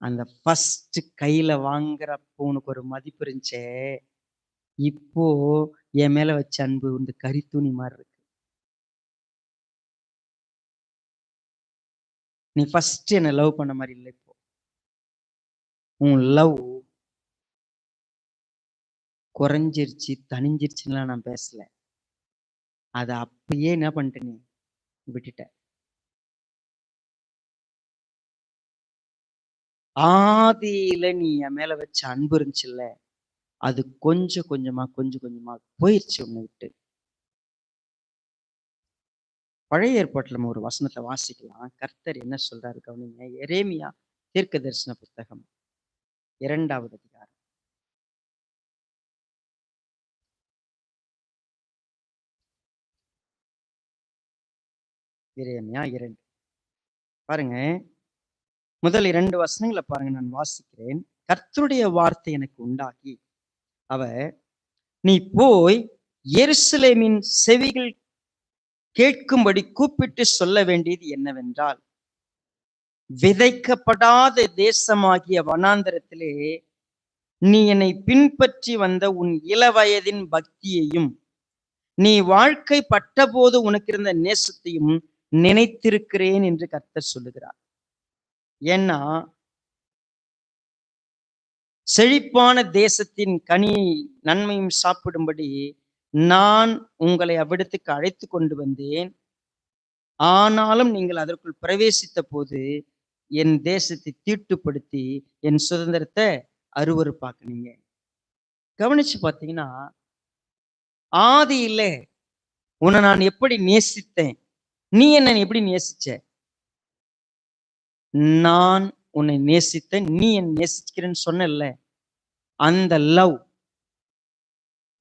அந்த ஃபர்ஸ்ட் கையில வாங்குறப்போ உனக்கு ஒரு மதிப்பு இருந்துச்சே, இப்போ என் மேல வச்ச அன்பு இந்த கரித்துணி மாதிரி இருக்கு. நீ ஃபர்ஸ்ட் என்ன லவ் பண்ண மாதிரி இல்லை. இப்போ உன் லவ் குறைஞ்சிருச்சு, தணிஞ்சிருச்சுன்னா நான் பேசல. அதை அப்படியே என்ன பண்ணிட்ட, நீ விட்டுட்ட. ஆதியில நீ என் மேல வச்ச அன்பு இருந்துச்சுல்ல, அது கொஞ்சம் கொஞ்சமா போயிடுச்சு உன்னை விட்டு. பழைய ஏற்பாட்டுல நம்ம ஒரு வசனத்தை வாசிக்கலாம். கர்த்தர் என்ன சொல்றாரு கவனிங்க. எரேமியா தீர்க்க தரிசன புத்தகம் 2வது அதிகாரம். எரேமியா 2 பாருங்க. முதல் 2 வசனங்களை பாருங்க, நான் வாசிக்கிறேன். கர்த்தருடைய வார்த்தை எனக்கு உண்டாகி, அவர், நீ போய் எருசலேமின் செவிகள் கேட்கும்படி கூப்பிட்டு சொல்ல வேண்டியது என்னவென்றால், விதைக்கப்படாத தேசமாகிய வனாந்தரத்திலே நீ என்னை பின்பற்றி வந்த உன் இளவயதின் பக்தியையும் நீ வாழ்க்கை பட்டபோது உனக்கு இருந்த நேசத்தையும் நினைத்திருக்கிறேன் என்று கர்த்தர் சொல்லுகிறார். ஏன்னா, செழிப்பான தேசத்தின் கனியை நன்மையும் சாப்பிடும்படி நான் உங்களை அவ்விடத்துக்கு அழைத்து கொண்டு வந்தேன். ஆனாலும் நீங்கள் அதற்குள் பிரவேசித்த போது என் தேசத்தை தீட்டுப்படுத்தி என் சுதந்திரத்தை அருவருப்பாக்குனீங்க. கவனிச்சு பார்த்தீங்கன்னா, ஆதியில உன்னை நான் எப்படி நேசித்தேன், நீ என்ன எப்படி நேசிச்ச? நான் உன்னை நேசித்தேன், நீ என் நேசிக்கிறேன்னு சொன்னல, அந்த லவ்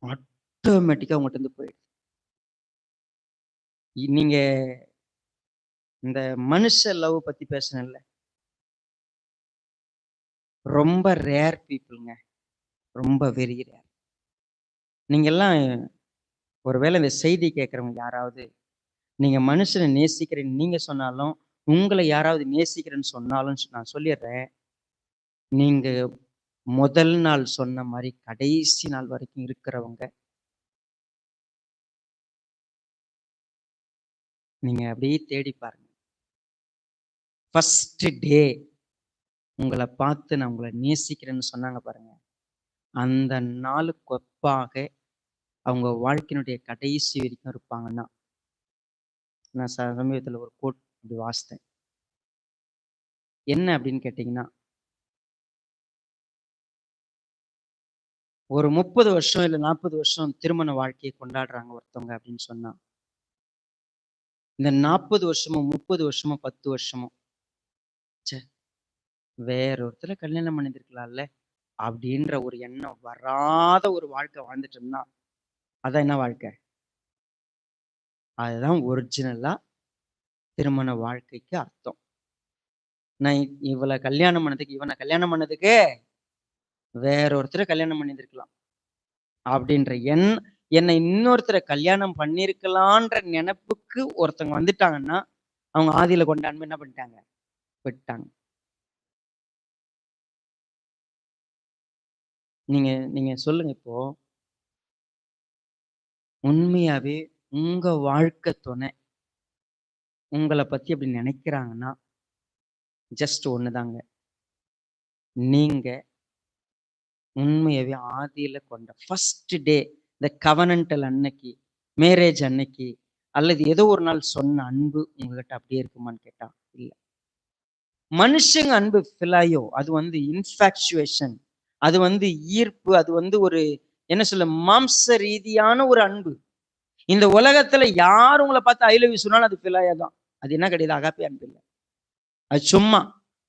ஆட்டோமேட்டிக்கா உங்ககிட்ட இருந்து போயிடுது. நீங்க இந்த மனுஷ லவ் பத்தி பேசணும்ல, ரொம்ப ரேர் பீப்புளுங்க, ரொம்ப வெரி ரேர். நீங்க எல்லாம் ஒருவேளை இந்த செய்தி கேட்கறவங்க யாராவது நீங்க மனுஷனை நேசிக்கிறேன்னு நீங்க சொன்னாலும், உங்களை யாராவது நேசிக்கிறேன்னு சொன்னாலும் நான் சொல்லிடுறேன், நீங்க முதல் நாள் சொன்ன மாதிரி கடைசி நாள் வரைக்கும் இருக்கிறவங்க. நீங்க அப்படியே தேடி பாருங்க. ஃபர்ஸ்ட் டே உங்களை பார்த்து நான் உங்களை நேசிக்கிறேன்னு சொன்னாங்க பாருங்க, அந்த நாளுக்கு ஒப்பாக அவங்க வாழ்க்கையினுடைய கடைசி வரைக்கும் இருப்பாங்கன்னா. நான் சமீபத்தில் ஒரு கோட் அப்படி வாசித்தேன். என்ன அப்படின்னு கேட்டீங்கன்னா, ஒரு 30 வருஷம் இல்லை 40 வருஷம் திருமண வாழ்க்கையை கொண்டாடுறாங்க ஒருத்தவங்க அப்படின்னு சொன்னா, இந்த 40 வருஷமும் 30 வருஷமும் 10 வருஷமும் வேற ஒருத்தர கல்யாணம் பண்ணிருக்கலாம்ல அப்படின்ற ஒரு எண்ணம் வராத ஒரு வாழ்க்கை வாழ்ந்துட்டோம்னா, அதான் என்ன வாழ்க்கை? அதுதான் ஒரிஜினலா திருமண வாழ்க்கைக்கு அர்த்தம். நான் இவளை கல்யாணம் பண்ணதுக்கு, இவனை கல்யாணம் பண்ணதுக்கு வேற ஒருத்தரை கல்யாணம் பண்ணியிருக்கலாம் அப்படின்ற என்னை இன்னொருத்தரை கல்யாணம் பண்ணிருக்கலான்ற நினைப்புக்கு ஒருத்தவங்க வந்துட்டாங்கன்னா, அவங்க ஆதியில கொண்ட அன்பு என்ன பண்ணிட்டாங்க? விட்டாங்க. நீங்க நீங்க சொல்லுங்க. இப்போ உண்மையாவே உங்க வாழ்க்கை துணை உங்களை பத்தி அப்படி நினைக்கிறாங்கன்னா, ஜஸ்ட் ஒண்ணுதாங்க. நீங்க உண்மையாவே ஆதியில கொண்ட ஃபர்ஸ்ட் டே, இந்த கவனன்டல் அன்னைக்கு, மேரேஜ் அன்னைக்கு, அல்லது ஏதோ ஒரு நாள் சொன்ன அன்பு உங்ககிட்ட அப்படியே இருக்குமான்னு கேட்டா இல்ல. மனுஷங்க அன்பு பிலாயோ, அது இன்ஃபாக்சுவேஷன், அது ஈர்ப்பு, அது ஒரு என்ன சொல்ல, மாம்ச ரீதியான ஒரு அன்பு. இந்த உலகத்துல யார் உங்களை பார்த்து ஐ லவ் யூ சொன்னாலும் அது பிலாயா தான். அது என்ன கிடையாது? அகாப்பே அன்பு இல்லை. அது சும்மா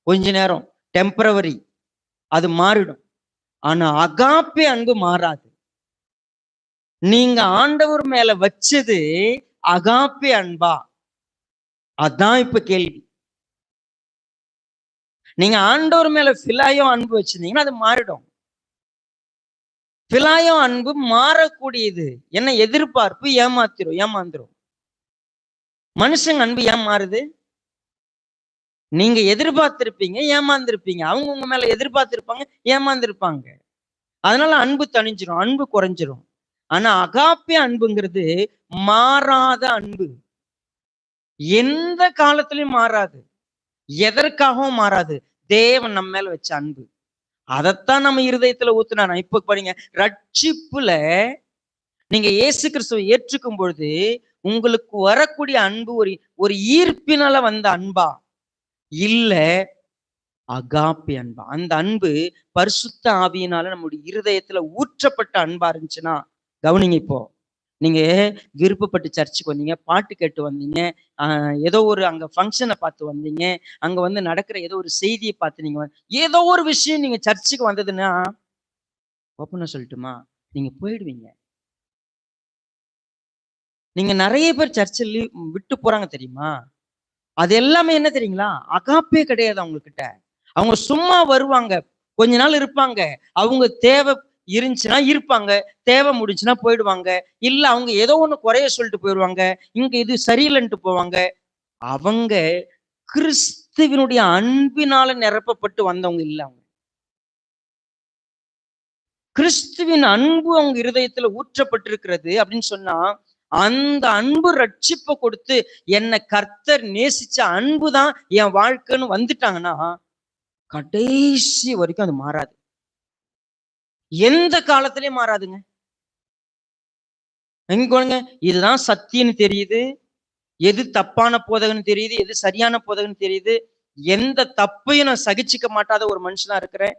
கொஞ்ச நேரம், டெம்பரவரி, அது மாறிடும். ஆனா அகாப்பே அன்பு மாறாது. நீங்க ஆண்டவர் மேல வச்சது அகாப்பே அன்பா? அதான் இப்ப கேள்வி. நீங்க ஆண்டவர் மேல பிலாயோ அன்பு வச்சிருந்தீங்கன்னா அது மாறிடும். பிலாயோ அன்பு மாறக்கூடியது. என்ன எதிர்பார்ப்பு ஏமாந்துரும். மனுஷங்க அன்பு ஏன் மாறுது? நீங்க எதிர்பார்த்திருப்பீங்க, ஏமாந்திருப்பீங்க. அவங்க உங்க மேல எதிர்பார்த்திருப்பாங்க, ஏமாந்திருப்பாங்க. அதனால அன்பு தணிஞ்சிரும், அன்பு குறைஞ்சிரும். ஆனா அகாப்பே அன்புங்கிறது மாறாத அன்பு. எந்த காலத்திலயும் மாறாது, எதற்காகவும் மாறாது. தேவன் நம்ம மேல வச்ச அன்பு. அதைத்தான் நம்ம இருதயத்துல ஊத்துனா. இப்ப பாருங்க, ரட்சிப்புல நீங்க இயேசு கிறிஸ்துவை ஏற்றுக்கும் பொழுது உங்களுக்கு வரக்கூடிய அன்பு ஒரு ஈர்ப்பினால வந்த அன்பா, இல்ல அகாப்பி அன்பா? அந்த அன்பு பரிசுத்த ஆவியினால நம்முடைய இருதயத்துல ஊற்றப்பட்ட அன்பா இருந்துச்சுன்னா, கவனிங்க. இப்போ நீங்க விருப்பப்பட்டு சர்ச்சுக்கு வந்தீங்க, பாட்டு கேட்டு வந்தீங்க, ஏதோ ஒரு அங்க ஃபங்க்ஷனை பார்த்து வந்தீங்க, அங்க வந்து நடக்கிற ஏதோ ஒரு செய்தியை பார்த்து நீங்க ஏதோ ஒரு விஷயம் நீங்க சர்ச்சுக்கு வந்ததுன்னா, ஓப்பனா சொல்லட்டுமா, நீங்க போயிடுவீங்க. நீங்க நிறைய பேர் சர்ச்சில் விட்டு போறாங்க தெரியுமா? அது எல்லாமே என்ன தெரியுங்களா? அகாப்பே கிடையாது அவங்க கிட்ட. அவங்க சும்மா வருவாங்க, கொஞ்ச நாள் இருப்பாங்க, அவங்க தேவை இருந்துச்சுன்னா இருப்பாங்க, தேவை முடிஞ்சுன்னா போயிடுவாங்க. இல்ல அவங்க ஏதோ ஒண்ணு குறைய சொல்லிட்டு போயிடுவாங்க, இங்க இது சரியில்லைன்ட்டு போவாங்க. அவங்க கிறிஸ்துவினுடைய அன்பினால நிரப்பப்பட்டு வந்தவங்க இல்ல. அவங்க கிறிஸ்துவின் அன்பு அவங்க இருதயத்துல ஊற்றப்பட்டிருக்கிறது அப்படின்னு சொன்னா, அந்த அன்பு ரட்சிப்பை கொடுத்து என்னை கர்த்தர் நேசிச்ச அன்பு தான் என் வாழ்க்கைன்னு வந்துட்டாங்கன்னா, கடைசி வரைக்கும் அது மாறாது. எந்த காலத்திலயும் மாறாதுங்க. எங்க இதுதான் சத்தியன்னு தெரியுது, எது தப்பான போதகன்னு தெரியுது, எது சரியான போதகன்னு தெரியுது. எந்த தப்பையும் நான் சகிச்சுக்க மாட்டாத ஒரு மனுஷனா இருக்கிறேன்.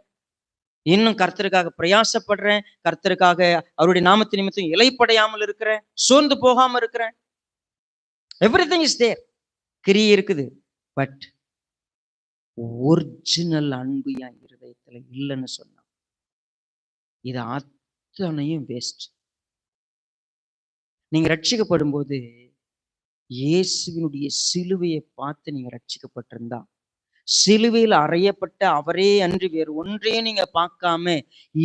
இன்னும் கர்த்தருக்காக பிரயாசப்படுறேன், கர்த்தருக்காக அவருடைய நாமத்து நிமித்தம் இலைப்படையாமல் இருக்கிறேன், சோர்ந்து போகாம இருக்கிறேன். Everything is there. கிரியை இருக்குது. பட் ஒரிஜினல் அன்பு என் இருதயத்துல இல்லைன்னு சொன்னா, இது அத்தனையும் வேஸ்ட். நீங்க ரட்சிக்கப்படும் போது இயேசுவினுடைய சிலுவையை பார்த்து நீங்க ரட்சிக்கப்பட்டிருந்தா, சிலுவையில் அறையப்பட்ட அவரே அன்றி வேறு ஒன்றையும் நீங்க பார்க்காம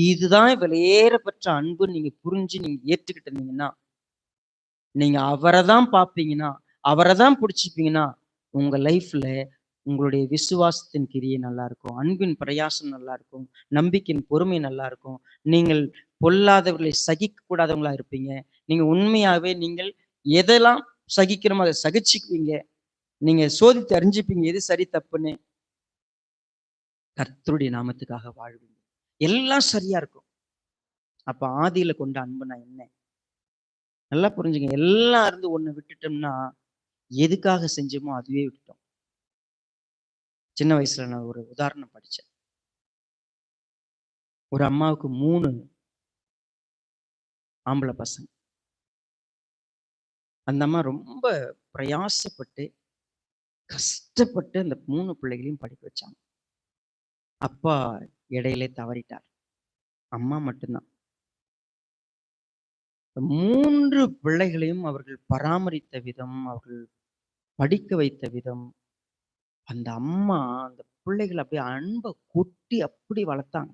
இதுதான் விலையேற பெற்ற அன்பு நீங்க புரிஞ்சு நீங்க ஏற்றுக்கிட்டு இருந்தீங்கன்னா, நீங்க அவரை தான் பார்ப்பீங்கன்னா, அவரை தான் பிடிச்சிப்பீங்கன்னா, உங்க லைஃப்ல உங்களுடைய விசுவாசத்தின் கிரியை நல்லா இருக்கும், அன்பின் பிரயாசம் நல்லா இருக்கும், நம்பிக்கையின் பொறுமை நல்லா இருக்கும். நீங்கள் பொல்லாதவர்களை சகிக்க கூடாதவங்களா இருப்பீங்க. நீங்க உண்மையாவே நீங்கள் எதெல்லாம் சகிக்கிறோமோ அதை சகிச்சுக்குவீங்க. நீங்க சோதித்து அறிஞ்சுப்பீங்க எது சரி தப்புன்னு. கர்த்தருடைய நாமத்துக்காக வாழ்வீங்க. எல்லாம் சரியா இருக்கும். அப்ப ஆதியில கொண்ட அன்புனா என்ன? நல்லா புரிஞ்சுங்க. எல்லாம் இருந்து ஒண்ணு விட்டுட்டோம்னா, எதுக்காக செஞ்சோமோ அதுவே விட்டுட்டோம். சின்ன வயசுல நான் ஒரு உதாரணம் படிச்சேன். ஒரு அம்மாவுக்கு 3 ஆம்பளை பசங்க. அந்த அம்மா ரொம்ப பிரயாசப்பட்டு, கஷ்டப்பட்டு அந்த 3 பிள்ளைகளையும் படிக்க வச்சாங்க. அப்பா இடையிலே தவறிட்டார். அம்மா மட்டும்தான். 3 பிள்ளைகளையும் அவர்கள் பராமரித்த விதம், அவர்கள் படிக்க வைத்த விதம், அந்த அம்மா அந்த பிள்ளைகள அப்படியே அன்ப கொட்டி அப்படி வளர்த்தாங்க.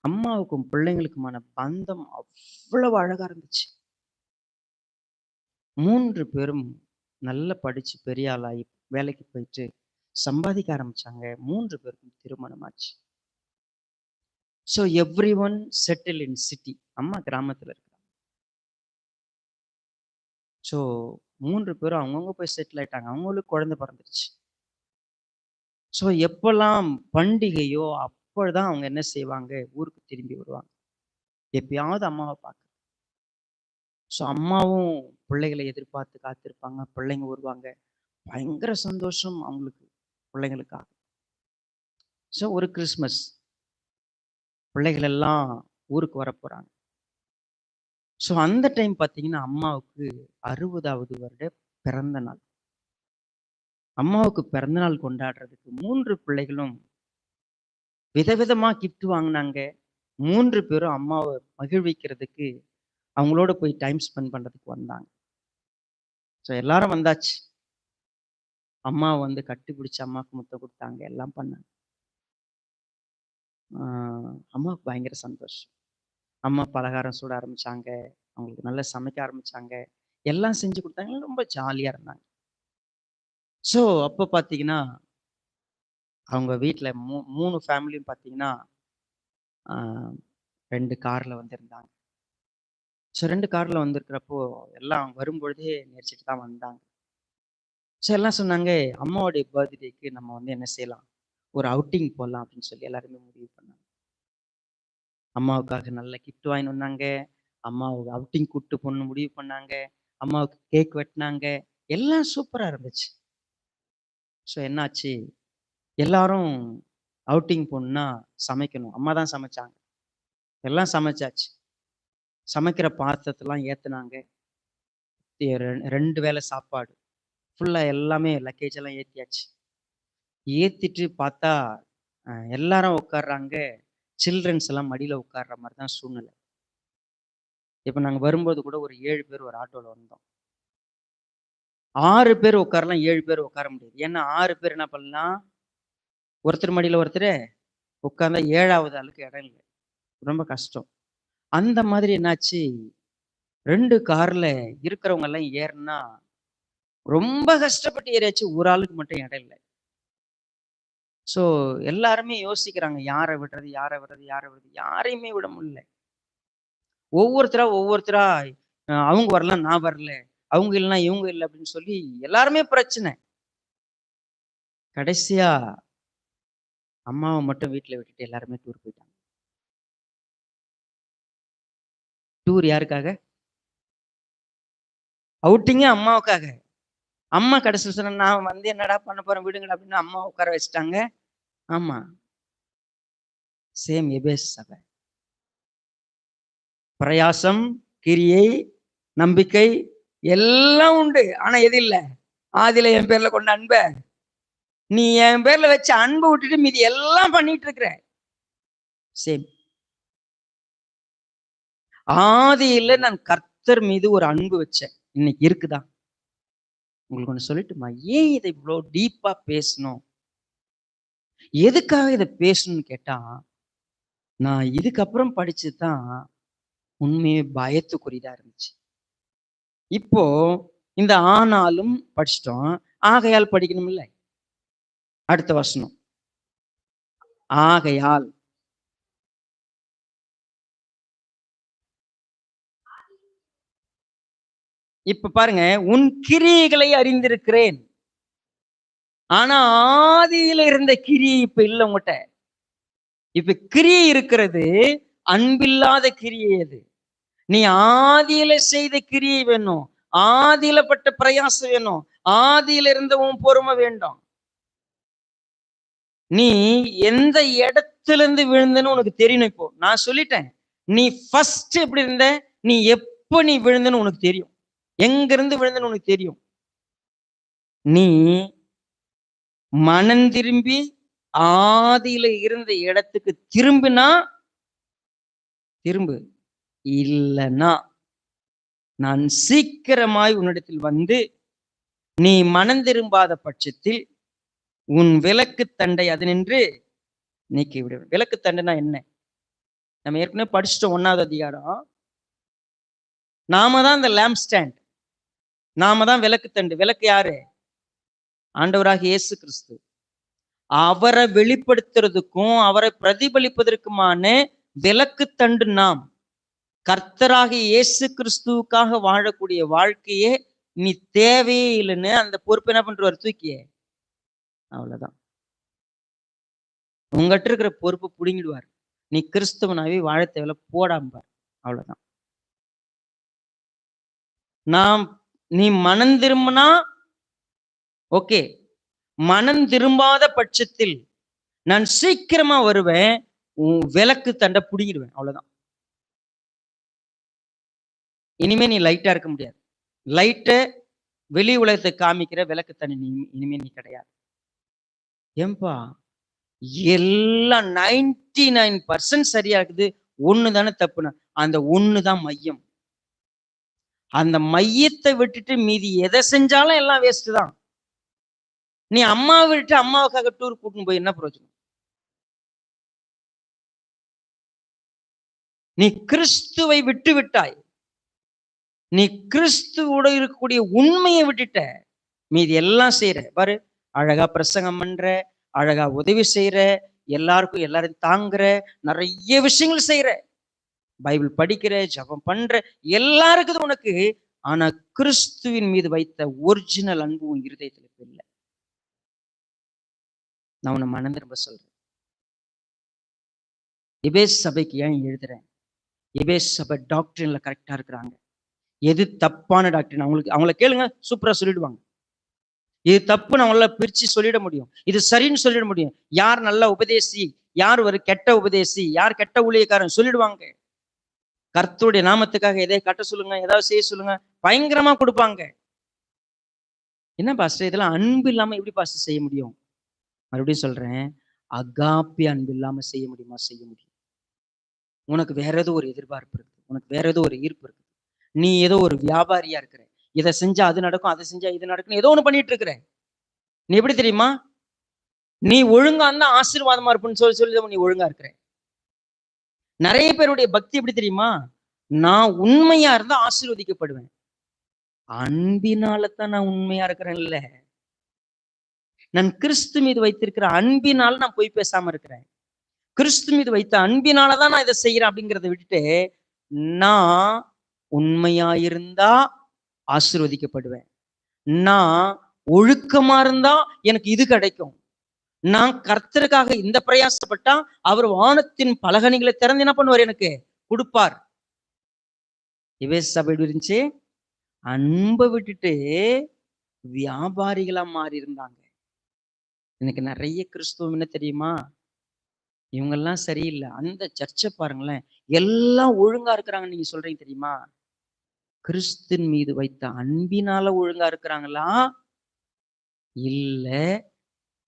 அம்மாவுக்கும் பிள்ளைங்களுக்குமான பந்தம் அவ்வளவு அழகா இருந்துச்சு. 3 பேரும் நல்லா படிச்சு பெரிய ஆளாகி வேலைக்கு போயிட்டு சம்பாதிக்க ஆரம்பிச்சாங்க. 3 பேருக்கும் திருமணம் ஆச்சு. So everyone settle in city. அம்மா கிராமத்துல இருக்கிறாங்க. ஸோ 3 பேரும் அவங்கவங்க போய் செட்டில் ஆயிட்டாங்க. அவங்களுக்கு குழந்தை பிறந்துருச்சு. ஸோ எப்பெல்லாம் பண்டிகையோ அப்பதான் அவங்க என்ன செய்வாங்க, ஊருக்கு திரும்பி வருவாங்க. எப்பயாவது அம்மாவை பார்க்க. ஸோ அம்மாவும் பிள்ளைகளை எதிர்பார்த்து காத்திருப்பாங்க. பிள்ளைங்க வருவாங்க. பயங்கர சந்தோஷம் அவங்களுக்கு, பிள்ளைங்களுக்காக. ஸோ ஒரு கிறிஸ்மஸ் பிள்ளைகள் எல்லாம் ஊருக்கு வர போறாங்க. ஸோ அந்த டைம் பார்த்தீங்கன்னா, அம்மாவுக்கு 60வது வருட பிறந்த நாள். அம்மாவுக்கு பிறந்த நாள் கொண்டாடுறதுக்கு 3 பிள்ளைகளும் விதவிதமா கிஃப்ட் வாங்கினாங்க. 3 பேரும் அம்மாவை மகிழ்விக்கிறதுக்கு அவங்களோட போய் டைம் ஸ்பெண்ட் பண்றதுக்கு வந்தாங்க. ஸோ எல்லாரும் வந்தாச்சு. அம்மாவை வந்து கட்டி பிடிச்சு அம்மாவுக்கு முத்தம் கொடுத்தாங்க. எல்லாம் பண்ணாங்க. அம்மாவுக்கு பயங்கர சந்தோஷம். அம்மா பலகாரம் சுட ஆரம்பிச்சாங்க. அவங்களுக்கு நல்லா சமைக்க ஆரம்பிச்சாங்க. எல்லாம் செஞ்சு குடுத்தாங்க. ரொம்ப ஜாலியா இருந்தாங்க. ஸோ அப்ப பார்த்தீங்கன்னா, அவங்க வீட்ல 3 ஃபேமிலியும் பார்த்தீங்கன்னா, ஆ 2 கார்ல வந்திருந்தாங்க. ஸோ 2 கார்ல வந்திருக்கிறப்போ, எல்லாம் வரும்பொழுதே நேரிச்சிட்டு தான் வந்தாங்க. ஸோ எல்லாம் சொன்னாங்க, அம்மாவுடைய பர்த்டேக்கு நம்ம வந்து என்ன செய்யலாம்? ஒரு அவுட்டிங் போலாம் அப்படின்னு சொல்லி எல்லாருமே முடிவு பண்ணாங்க. அம்மாவுக்காக நல்ல கிஃப்ட் வாங்கின்னு வந்தாங்க. அம்மாவ அவுட்டிங் கூட்டு போணும்னு முடிவு பண்ணாங்க. அம்மாவுக்கு கேக் வெட்டுனாங்க. எல்லாம் சூப்பரா இருந்துச்சு. ஸோ என்னாச்சு, எல்லாரும் அவுட்டிங் போணும்னா சமைக்கணும். அம்மா தான் சமைச்சாங்க. எல்லாம் சமைச்சாச்சு. சமைக்கிற பாத்திரத்தெல்லாம் ஏத்துனாங்க. 2 வேளை சாப்பாடு. ஃபுல்லா எல்லாமே லக்கேஜ் எல்லாம் ஏத்தியாச்சு. ஏத்திட்டு பார்த்தா, எல்லாரும் உட்கார்றாங்க. சில்ட்ரன்ஸ் எல்லாம் மடியில உட்கார்ற மாரி தான் சூழ்நிலை. இப்ப நாங்க வரும்போது கூட ஒரு 7 பேர் ஒரு ஆட்டோல வந்தோம். 6 பேர் உட்காரலாம், 7 பேர் உட்கார முடியாது. ஏன்னா 6 பேர் என்ன பண்ணலாம், ஒருத்தர் மடியில ஒருத்தரு உட்கார்ந்தா 7வது ஆளுக்கு இடம் இல்ல. ரொம்ப கஷ்டம். அந்த மாதிரி என்னாச்சு, 2 கார்ல இருக்கிறவங்க எல்லாம் ஏறுனா, ரொம்ப கஷ்டப்பட்டு ஏறியாச்சு. ஒரு ஆளுக்கு மட்டும் இடம் இல்ல. ஸோ எல்லாருமே யோசிக்கிறாங்க. யார விடுறது? யார விடுறது? யார விடுறது? யாரையுமே விட முடியல. ஒவ்வொருத்தரா அவங்க வரல, நான் வரல. அவங்க இல்லன்னா இவங்க இல்ல அப்படின்னு சொல்லி எல்லாருமே பிரச்சனை. கடைசியா அம்மாவ மட்டும் வீட்ல விட்டுட்டு எல்லாருமே டூர் போயிட்டாங்க. டூர் யாருக்காக? அவுட்டிங்கே அம்மாவுக்காக. அம்மா கடைசில சொன்னா, "நான் வந்து என்னடா பண்ண போறேன் விடுங்கடா" அப்படின்னு அம்மாவ உட்கார வச்சுட்டாங்க. ஆமா. சேம் எபேசு சபை. பிரயாசம், கிரியை, நம்பிக்கை எல்லாம் உண்டு. ஆனா எது இல்ல? ஆதியில என் பேர்ல கொண்ட அன்ப, நீ என் பேர்ல வச்ச அன்ப விட்டுட்டு மீதி எல்லாம் பண்ணிட்டு இருக்கிற. சேம். ஆதியில நான் கர்த்தர் மீது ஒரு அன்பு வச்சேன். இன்னைக்கு இருக்குதா? உங்களுக்கு ஒண்ணு சொல்லட்டுமா? ஏன் இத இவ்ளோ டீப்பா பேசணும்? எதுக்காக இத பேசணும்னு கேட்டா, நான் இதுக்கப்புறம் படிச்சது தான் உண்மையே பயத்துக்குரியதா இருந்துச்சு. இப்போ இந்த ஆனாலும் படிச்சுட்டோம். ஆகையால் படிக்கணும்ல. அடுத்த வசனம். ஆகையால் இப்ப பாருங்க, உன் கிரியைகளை அறிந்திருக்கிறேன். ஆனா ஆதியில இருந்த கிரியை இப்ப இல்ல உன்கிட்ட. இப்ப கிரியை இருக்கிறது, அன்பில்லாத கிரியை அது. நீ ஆதியில செய்த கிரியை வேணும். ஆதியில பட்ட பிரயாசம் வேணும். ஆதியில இருந்த உன் பொறுமை வேண்டும். நீ எந்த இடத்துல இருந்து விழுந்தன்னு உனக்கு தெரியணும் இப்போ. நான் சொல்லிட்டேன். நீ ஃபர்ஸ்ட் எப்படி இருந்த? நீ எப்ப நீ விழுந்தன்னு உனக்கு தெரியும். எங்க இருந்து விழுந்தன்னு உனக்கு தெரியும். நீ மனம் திரும்பி ஆதியில இருந்த இடத்துக்கு திரும்பினா திரும்பு. இல்லன்னா நான் சீக்கிரமாய் உன்னிடத்தில் வந்து நீ மனம் திரும்பாத பட்சத்தில் உன் விலக்கு தண்டை அதனின்று நீக்கி விடுவேன். விலக்கு தண்டுனா என்ன? நம்ம ஏற்கனவே படிச்சுட்டோம் 1வது அதிகாரம். நாம தான் இந்த லேம்ப் ஸ்டாண்ட். நாம தான் விலக்கு தண்டு. விலக்கு யாரு? ஆண்டவராகிய இயேசு கிறிஸ்து. அவரை வெளிப்படுத்துறதுக்கும் அவரை பிரதிபலிப்பதற்குமான விலக்கு தண்டு நாம். கர்த்தராகிய இயேசு கிறிஸ்துவுக்காக வாழக்கூடிய வாழ்க்கையே நீ தேவையே இல்லைன்னு அந்த பொறுப்பு என்ன பண்றாரு? தூக்கியே. அவ்வளவுதான். உங்ககிட்ட இருக்கிற பொறுப்பு புடுங்கிடுவார். நீ கிறிஸ்தவனாவே வாழ தேவையில்ல போடாம பார். அவ்வளவுதான். நாம் நீ மனம் திரும்பினா ஓகே. மனம் திரும்பாத பட்சத்தில் நான் சீக்கிரமா வருவேன். உன் விளக்கு தண்டை புடுங்கிடுவேன். அவ்வளவுதான். இனிமே நீ லைட்டா இருக்க முடியாது. லைட்ட வெளி உலகத்தை காமிக்கிற விளக்கு தண்ணி நீ இனிமே நீ கிடையாது. ஏன்பா எல்லாம் 99% சரியா இருக்குது. ஒண்ணு தானே தப்புன. அந்த ஒண்ணு தான் மையம். அந்த மையத்தை விட்டுட்டு மீதி எதை செஞ்சாலும் எல்லாம் வேஸ்ட் தான். நீ அம்மாவை விட்டு அம்மாவுக்காக டூர் கூட்டின்னு போய் என்ன பிரயோஜனம்? நீ கிறிஸ்துவை விட்டு விட்டாய். நீ கிறிஸ்துவோட இருக்கக்கூடிய உண்மையை விட்டுட்ட. மீதி எல்லாம் செய்யற பாரு. அழகா பிரசங்கம் பண்ற, அழகா உதவி செய்யற, எல்லாருக்கும் எல்லாரும் தாங்குற, நிறைய விஷயங்கள் செய்யற, பைபிள் படிக்கிற, ஜெபம் பண்ற, எல்லாம் இருக்குது உனக்கு. ஆனா கிறிஸ்துவின் மீது வைத்த ஒரிஜினல் அன்பு உன் இருதயத்துல இல்லை. நான் உன்னை மனம் திரும்ப சொல்றேன். எபேஸ் சபைக்கு ஏன் எழுதுறேன்? எபேஸ் சபை டாக்டரின்ல கரெக்டா இருக்கிறாங்க. எது தப்பான டாக்டரின் அவங்கள கேளுங்க, சூப்பரா சொல்லிடுவாங்க. இது தப்புன்னு அவங்களால பிரிச்சு சொல்லிட முடியும், இது சரின்னு சொல்லிட முடியும். யார் நல்ல உபதேசி, யார் ஒரு கெட்ட உபதேசி, யார் கெட்ட ஊழியக்காரன் சொல்லிடுவாங்க. கர்த்தருடைய நாமத்துக்காக எதை கட்ட சொல்லுங்க, ஏதாவது செய்ய சொல்லுங்க, பயங்கரமா கொடுப்பாங்க. என்ன பாஸ்டர், இதெல்லாம் அன்பு இல்லாம எப்படி பாஸ்டர் செய்ய முடியும்? மறுபடியும் சொல்றேன், அகாப்பி அன்பு இல்லாம செய்ய முடியுமா? செய்ய முடியும். உனக்கு வேற ஏதோ ஒரு எதிர்பார்ப்பு இருக்கு, உனக்கு வேற ஏதோ ஒரு ஈர்ப்பு இருக்கு. நீ ஏதோ ஒரு வியாபாரியா இருக்கிற, இதை செஞ்சா அது நடக்கும், அதை செஞ்சா இது நடக்கும், ஏதோ ஒண்ணு பண்ணிட்டு இருக்கிற. நீ எப்படி தெரியுமா? நீ ஒழுங்கா இருந்தா ஆசீர்வாதமா இருப்புன்னு சொல்லி நீ ஒழுங்கா இருக்கிற. நிறைய பேருடைய பக்தி எப்படி தெரியுமா? நான் உண்மையா இருந்தா ஆசீர்வதிக்கப்படுவேன். அன்பினாலதான் நான் உண்மையா இருக்கிறேன்ல. நான் கிறிஸ்து மீது வைத்திருக்கிற அன்பினால நான் போய் பேசாம இருக்கிறேன். கிறிஸ்து மீது வைத்த அன்பினாலதான் நான் இதை செய்யறேன் அப்படிங்கிறத விட்டுட்டு, நான் உண்மையா இருந்தா ஆசீர்வதிக்கப்படுவேன், நான் ஒழுக்கமா இருந்தா எனக்கு இது கிடைக்கும், நான் கர்த்தருக்காக இந்த பிரயாசப்பட்டா அவர் வானத்தின் பலகணிகளை திறந்து என்ன பண்ணுவார், எனக்கு கொடுப்பார். எபேசு சபை இருந்துச்சு, அன்பை விட்டுட்டு வியாபாரிகளா மாறி இருந்தாங்க. எனக்கு நிறைய கிறிஸ்துவம் என்ன தெரியுமா? இவங்கெல்லாம் சரியில்லை, அந்த சர்ச்சை பாருங்களேன், எல்லாம் ஒழுங்கா இருக்கிறாங்க நீங்க சொல்றீங்க தெரியுமா? கிறிஸ்தின் மீது வைத்த அன்பினால ஒழுங்கா இருக்கிறாங்களா? இல்ல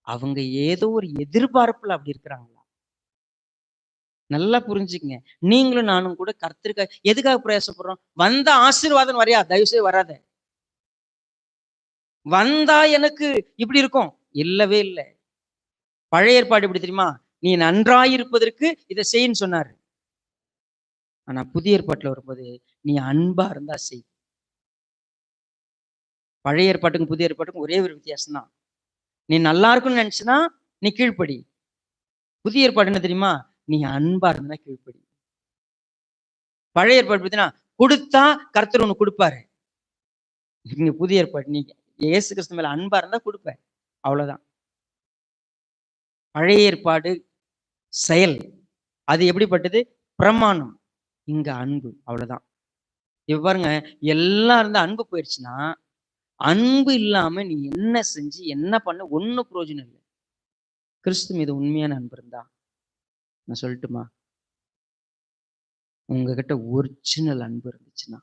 அவங்க ஏதோ ஒரு எதிர்பார்ப்புல அப்படி இருக்கிறாங்களா? நல்லா புரிஞ்சுக்கங்க. நீங்களும் நானும் கூட கர்த்தருக்காக எதுக்காக பிரயாசப்படுறோம்? வந்த ஆசீர்வாதம் வரையா? தயவுசெய்து வராத. வந்தா எனக்கு இப்படி இருக்கும், இல்லவே இல்லை. பழைய ஏற்பாடு எப்படி தெரியுமா? நீ நன்றாயிருப்பதற்கு இதை செய்யின்னு சொன்னாரு. ஆனா புதிய ஏற்பாட்டுல வரும்போது நீ அன்பா இருந்தா செய். பழைய ஏற்பாட்டுக்கும் புதிய ஏற்பாட்டுக்கும் ஒரே ஒரு வித்தியாசம் தான். நீ நல்லா இருக்குன்னு நினைச்சுன்னா நீ கீழ்ப்படி. புதிய ஏற்பாடு என்ன தெரியுமா? நீ அன்பா இருந்தா கீழ்ப்படி. பழைய ஏற்பாடு பார்த்தீங்கன்னா கொடுத்தா கர்த்தர் ஒண்ணு கொடுப்பாரு. நீங்க புதிய ஏற்பாடு, நீங்க இயேசு கிறிஸ்து மேல அன்பா இருந்தா கொடுப்ப, அவ்வளவுதான். பழைய ஏற்பாடு செயல், அது எப்படிப்பட்டது? பிரமாணம். இங்க அன்பு, அவ்வளவுதான். இப்ப பாருங்க, எல்லாம் இருந்தா அன்பு போயிடுச்சுன்னா, அன்பு இல்லாம நீ என்ன செஞ்சு என்ன பண்ண ஒன்னும் பிரயோஜனம் இல்லை. கிறிஸ்து மீது உண்மையான அன்பு இருந்தா, நான் சொல்லட்டுமா, உங்ககிட்ட ஒரிஜினல் அன்பு இருந்துச்சுன்னா,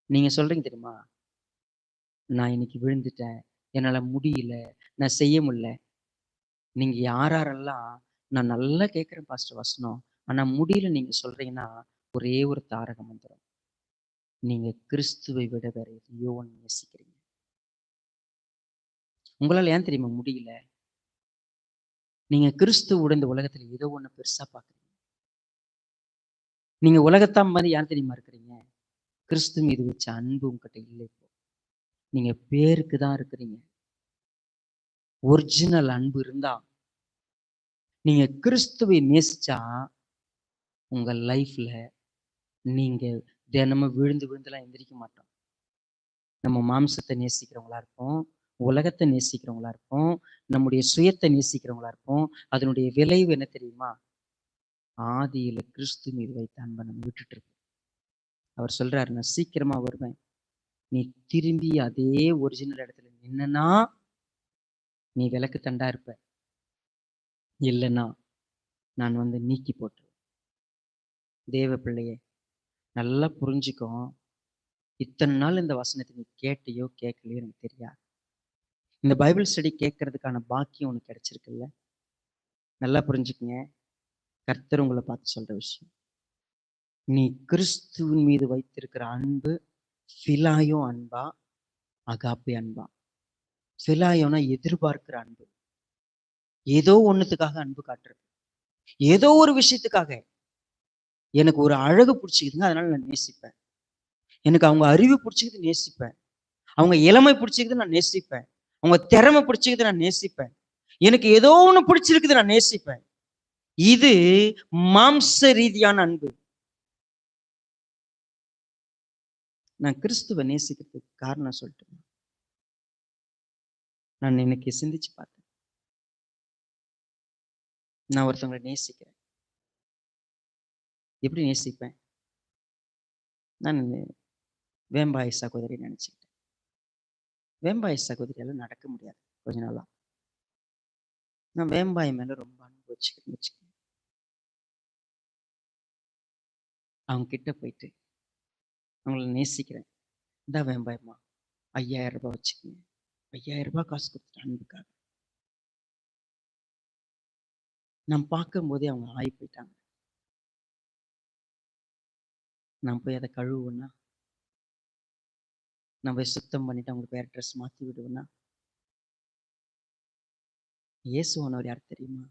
நீங்க சொல்றீங்க தெரியுமா, நான் இன்னைக்கு விழுந்துட்டேன், என்னால முடியல, நான் செய்ய முடியல. நீங்க யாரெல்லாம் நான் நல்லா கேட்கிறேன் பாஸ்டர் வசனம், ஆனா முடியல நீங்க சொல்றீங்கன்னா, ஒரே ஒரு தாரக மந்திரம், நீங்க கிறிஸ்துவை விட வேற எதையோ ஒன்று நேசிக்கிறீங்க. உங்களால ஏன் தெரியுமா முடியல? நீங்க கிறிஸ்துவோட இந்த உலகத்துல ஏதோ ஒண்ணு பெருசா பாக்குறீங்க. நீங்க உலகத்தான் மாதிரி யார் தெரியுமா இருக்கிறீங்க? கிறிஸ்து மீது வச்ச அன்பு உங்ககிட்ட இல்லை. இப்போ நீங்க பேருக்கு தான் இருக்கிறீங்க. ஒரிஜினல் அன்பு இருந்தா, நீங்க கிறிஸ்துவை நேசிச்சா, உங்க லைஃப்ல நீங்க தினமும் விழுந்து விழுந்துலாம் எந்திரிக்க மாட்டோம். நம்ம மாம்சத்தை நேசிக்கிறவங்களா இருப்போம், உலகத்தை நேசிக்கிறவங்களா இருப்போம், நம்முடைய சுயத்தை நேசிக்கிறவங்களா இருப்போம். அதனுடைய விளைவு என்ன தெரியுமா? ஆதியில கிறிஸ்து மீது வைத்த அன்பை நம்ம விட்டுட்டு இருக்கோம். அவர் சொல்றாரு, நான் சீக்கிரமா வருவேன், நீ திரும்பி அதே ஒரிஜினல் இடத்துல நின்னா நீ விளக்கு தண்டா இருப்ப, இல்லைன்னா நான் வந்து நீக்கி போட்டுருவேன். தேவ பிள்ளையே, நல்லா புரிஞ்சுக்கோ. இத்தனை நாள் இந்த வசனத்தை நீ கேட்டையோ கேட்கலையோ எனக்கு தெரியாது. இந்த பைபிள் ஸ்டடி கேட்கறதுக்கான பாக்கியம் உனக்கு கிடைச்சிருக்குல்ல. நல்லா புரிஞ்சுக்குங்க. கர்த்தர் உங்களை பார்த்து சொல்ற விஷயம், நீ கிறிஸ்துவின் மீது வைத்திருக்கிற அன்பு பிலாயோ அன்பா, அகாப்பே அன்பா? பிலாயோனா எதிர்பார்க்கிற அன்பு, ஏதோ ஒண்ணுத்துக்காக அன்பு காட்டுறது, ஏதோ ஒரு விஷயத்துக்காக. எனக்கு ஒரு அழகு பிடிச்சிக்குதுங்க, அதனால நான் நேசிப்பேன். எனக்கு அவங்க அறிவு பிடிச்சிக்குது நேசிப்பேன். அவங்க இளமை பிடிச்சிக்குது நான் நேசிப்பேன். அவங்க திறமை பிடிச்சிக்குது நான் நேசிப்பேன். எனக்கு ஏதோ ஒண்ணு பிடிச்சிருக்குது நான் நேசிப்பேன். இது மாம்ச ரீதியான அன்பு. நான் கிறிஸ்துவ நேசிக்கிறதுக்கு காரணம் சொல்லட்டுமா? நான் இன்னைக்கு சிந்திச்சு பார்த்தேன். நான் ஒருத்தவங்களை நேசிக்கிறேன். எப்படி நேசிப்பேன்? நான் வேம்பாய் சகோதரி நினைச்சுக்கிட்டேன். வேம்பாய் சகோதரியால நடக்க முடியாது கொஞ்ச நாளா. நான் வேம்பாய் மேல ரொம்ப அன்பு வச்சுக்கேன். அவங்க கிட்ட போயிட்டு அவங்கள நேசிக்கிறேன். இந்தா வேம்பாயம்மா, 5000 ரூபாய் வச்சுக்கோங்க. 5000 ரூபாய் காசு கொடுத்துட்டு அன்புக்காக. நான் பார்க்கும் போதே அவங்க ஆகி போயிட்டாங்க. நான் போய் அதை கழுவுவேன்னா, நான் போய் சுத்தம் பண்ணிட்டு அவங்களுக்கு வேற ட்ரெஸ் மாத்தி விடுவேன்னா, இயேசுவானவர் யார் தெரியுமா?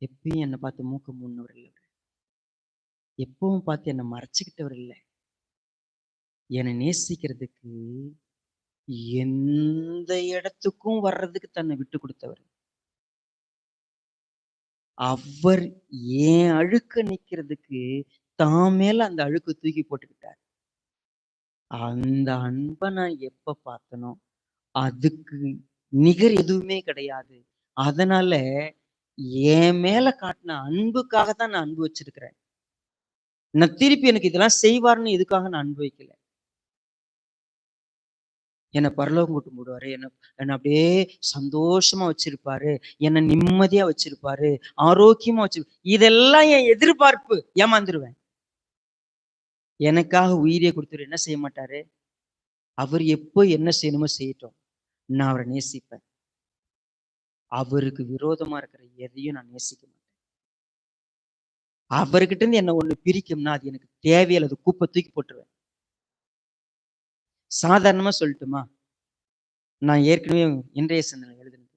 எப்பயும் என்னை பார்த்து மூக்க மூடினவர் இல்லை. எப்பவும் பார்த்து என்னை மறைச்சுக்கிட்டவர் இல்லை. என்னை நேசிக்கிறதுக்கு எந்த இடத்துக்கும் வர்றதுக்கு தன்னை விட்டு கொடுத்தவர். அவர் ஏன் அழுக்க நிக்கிறதுக்கு தான் மேல அந்த அழுக்கு தூக்கி போட்டுக்கிட்டார். அந்த அன்பை நான் எப்ப பார்த்தனோ அதுக்கு நிகர் எதுவுமே கிடையாது. அதனால என் மேல காட்டின அன்புக்காக தான் நான் அன்பு வச்சிருக்கிறேன். நான் திருப்பி எனக்கு இதெல்லாம் செய்வார்னு எதுக்காக நான் அன்பு வைக்கல. என்னை பரலோகம் கூட்டு போடுவாரு, என்னை அப்படியே சந்தோஷமா வச்சிருப்பாரு, என்னை நிம்மதியா வச்சிருப்பாரு, ஆரோக்கியமா இதெல்லாம் என் எதிர்பார்ப்பு. ஏமாந்துருவேன். எனக்காக உயிரே கொடுத்துரு என்ன செய்ய மாட்டாரு? அவர் எப்போ என்ன செய்யணுமோ செய்யட்டும். நான் அவரை நேசிப்பேன். அவருக்கு விரோதமா இருக்கிற எதையும் நான் நேசிக்க மாட்டேன். அவர்கிட்ட இருந்து என்ன ஒண்ணு பிரிக்கும்னா அது எனக்கு தேவையில்லை. அது குப்பை தூக்கி போட்டுருவேன். சாதாரணமா சொல்லட்டுமா? நான் ஏற்கனவே இன்றைய சிந்தனை எழுதுனது.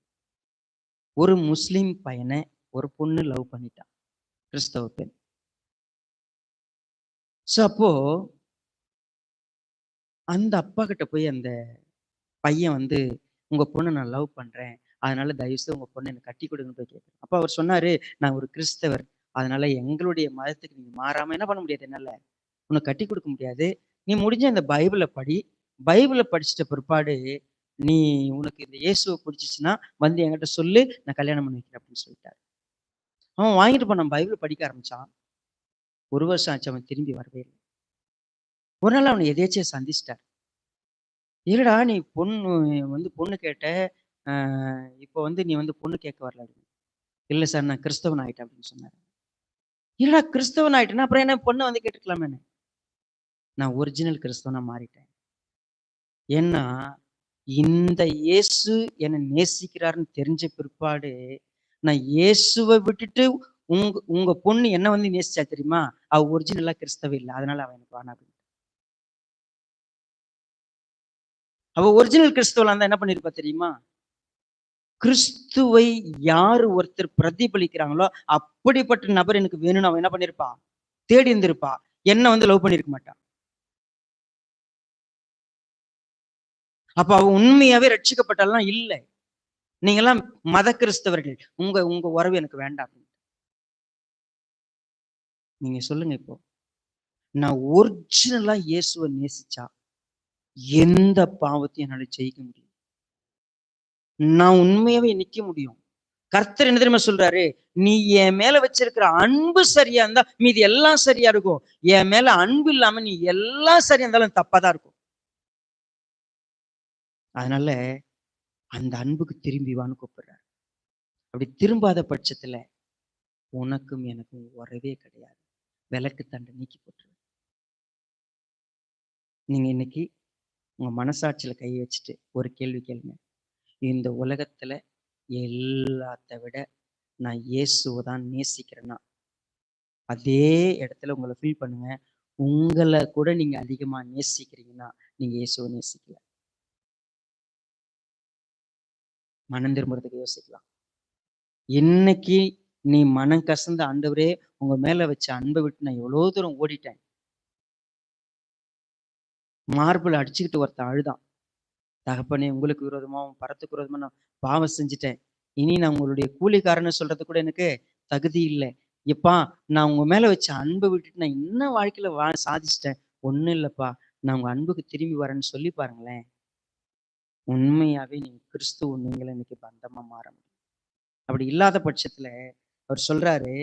ஒரு முஸ்லிம் பையனை ஒரு பொண்ணு லவ் பண்ணிட்டான். கிறிஸ்தவ பெண். சோ அப்போ அந்த அப்பா கிட்ட போய் அந்த பையன் வந்து, உங்க பொண்ணை நான் லவ் பண்றேன். அதனால தயவுசெய்து உங்க பொண்ணை எனக்கு கட்டி கொடுங்கன்னு போய் கேட்கிறேன். அப்ப அவர் சொன்னாரு, நான் ஒரு கிறிஸ்தவர். அதனால எங்களுடைய மதத்துக்கு நீங்க மாறாம என்ன பண்ண முடியாது என்னால? உனக்கு கட்டி கொடுக்க முடியாது. நீ முடிஞ்ச அந்த பைபிளை படி. பைபிளை படிச்சுட்ட பிற்பாடு நீ உனக்கு இந்த இயேசுவை பிடிச்சிச்சுன்னா வந்து என்கிட்ட சொல்லு, நான் கல்யாணம் பண்ணி வைக்கிறேன் அப்படின்னு சொல்லிட்டாரு. அவன் வாங்கிட்டு போனான், பைபிள் படிக்க ஆரம்பிச்சான். 1 வருஷம் ஆச்சு, அவன் திரும்பி வரவே இல்லை. ஒரு நாள் அவனை எதேச்சியா சந்திச்சிட்டார். இல்லடா நீ பொண்ணு கேட்ட, இப்போ வந்து நீ வந்து பொண்ணு கேட்க வரல அப்படின்னு. இல்லை சார் நான் கிறிஸ்தவன் ஆயிட்டேன் அப்படின்னு சொன்னாரு. இல்லடா கிறிஸ்தவன் ஆயிட்டேன்னா அப்புறம் என்ன பொண்ணை வந்து கேட்டுக்கலாமே. நான் ஒரிஜினல் கிறிஸ்தவனா மாறிட்டேன். ஏன்னா இந்த இயேசு என்னை நேசிக்கிறாருன்னு தெரிஞ்ச பிற்பாடு நான் இயேசுவை விட்டுட்டு உங்க உங்க பொண்ணு என்ன வந்து நேசிச்சா தெரியுமா? அவ ஒரிஜினலா கிறிஸ்தவ இல்லை, அதனால அவ எனக்கு வேணாம் அப்படின்னு. அவ ஒரிஜினல் கிறிஸ்தவலா இருந்தா என்ன பண்ணிருப்பா தெரியுமா? கிறிஸ்துவை யாரு ஒருத்தர் பிரதிபலிக்கிறாங்களோ அப்படிப்பட்ட நபர் எனக்கு வேணும்னு அவன் என்ன பண்ணிருப்பா? தேடி இருந்திருப்பா. என்ன வந்து லவ் பண்ணிருக்க மாட்டா. அப்ப அவ உண்மையாவே ரட்சிக்கப்பட்டாலாம் இல்லை. நீங்க எல்லாம் மத கிறிஸ்தவர்கள், உங்க உங்க உறவு எனக்கு வேண்டாம். நீங்க சொல்லுங்க இப்போ. நான் ஒரிஜினலா இயேசுவை நேசிச்சா எந்த பாவத்தையும் என்னால ஜெயிக்க முடியும். நான் உண்மையாவே நிக்க முடியும். கர்த்தர் என்ன தெரியுமா சொல்றாரு? நீ என் மேல வச்சிருக்கிற அன்பு சரியா இருந்தா மீதி எல்லாம் சரியா இருக்கும். என் மேல அன்பு இல்லாம நீ எல்லாம் சரியா இருந்தாலும் தப்பாதான் இருக்கும். அதனால அந்த அன்புக்கு திரும்பி வான்னு கூப்பிடுறாரு. அப்படி திரும்பாத பட்சத்துல உனக்கும் எனக்கும் உறவே கிடையாது. விலக்கு தண்டை நீக்கி போட்டுரு. நீங்க இன்னைக்கு உங்க மனசாட்சியில கை வச்சுட்டு ஒரு கேள்வி கேளுங்க. இந்த உலகத்துல எல்லாத்த விட நான் இயேசுவை தான் நேசிக்கிறேன்னா அதே இடத்துல உங்களை ஃபீல் பண்ணுங்க. உங்களை கூட நீங்க அதிகமா நேசிக்கிறீங்கன்னா நீங்க இயேசுவை நேசிக்கல. மனம் திரும்புறதுக்கு யோசிக்கலாம். இன்னைக்கு நீ மனம் கசந்த ஆண்டவரே, உங்க மேல வச்ச அன்பை விட்டு நான் எவ்வளோ தூரம் ஓடிட்டேன். மார்பிள் அடிச்சுக்கிட்டு ஒருத்தன் அழுதான். தகப்பனே, உங்களுக்கு விரோதமாவும் பரத்துக்கு விரோதமா நான் பாவம் செஞ்சுட்டேன். இனி நான் உங்களுடைய கூலிக்காரன்னு சொல்றது கூட எனக்கு தகுதி இல்லை. எப்பா, நான் உங்க மேல வச்ச அன்பை விட்டுட்டு நான் என்ன வாழ்க்கையில சாதிச்சிட்டேன். ஒண்ணும் இல்லப்பா, நான் உங்க அன்புக்கு திரும்பி வரேன்னு சொல்லி பாருங்களேன். உண்மையாவே நீங்க கிறிஸ்துவ நீங்களே இன்னைக்கு பந்தமா மாற முடியும். அப்படி இல்லாத பட்சத்துல அவர் சொல்றாரு,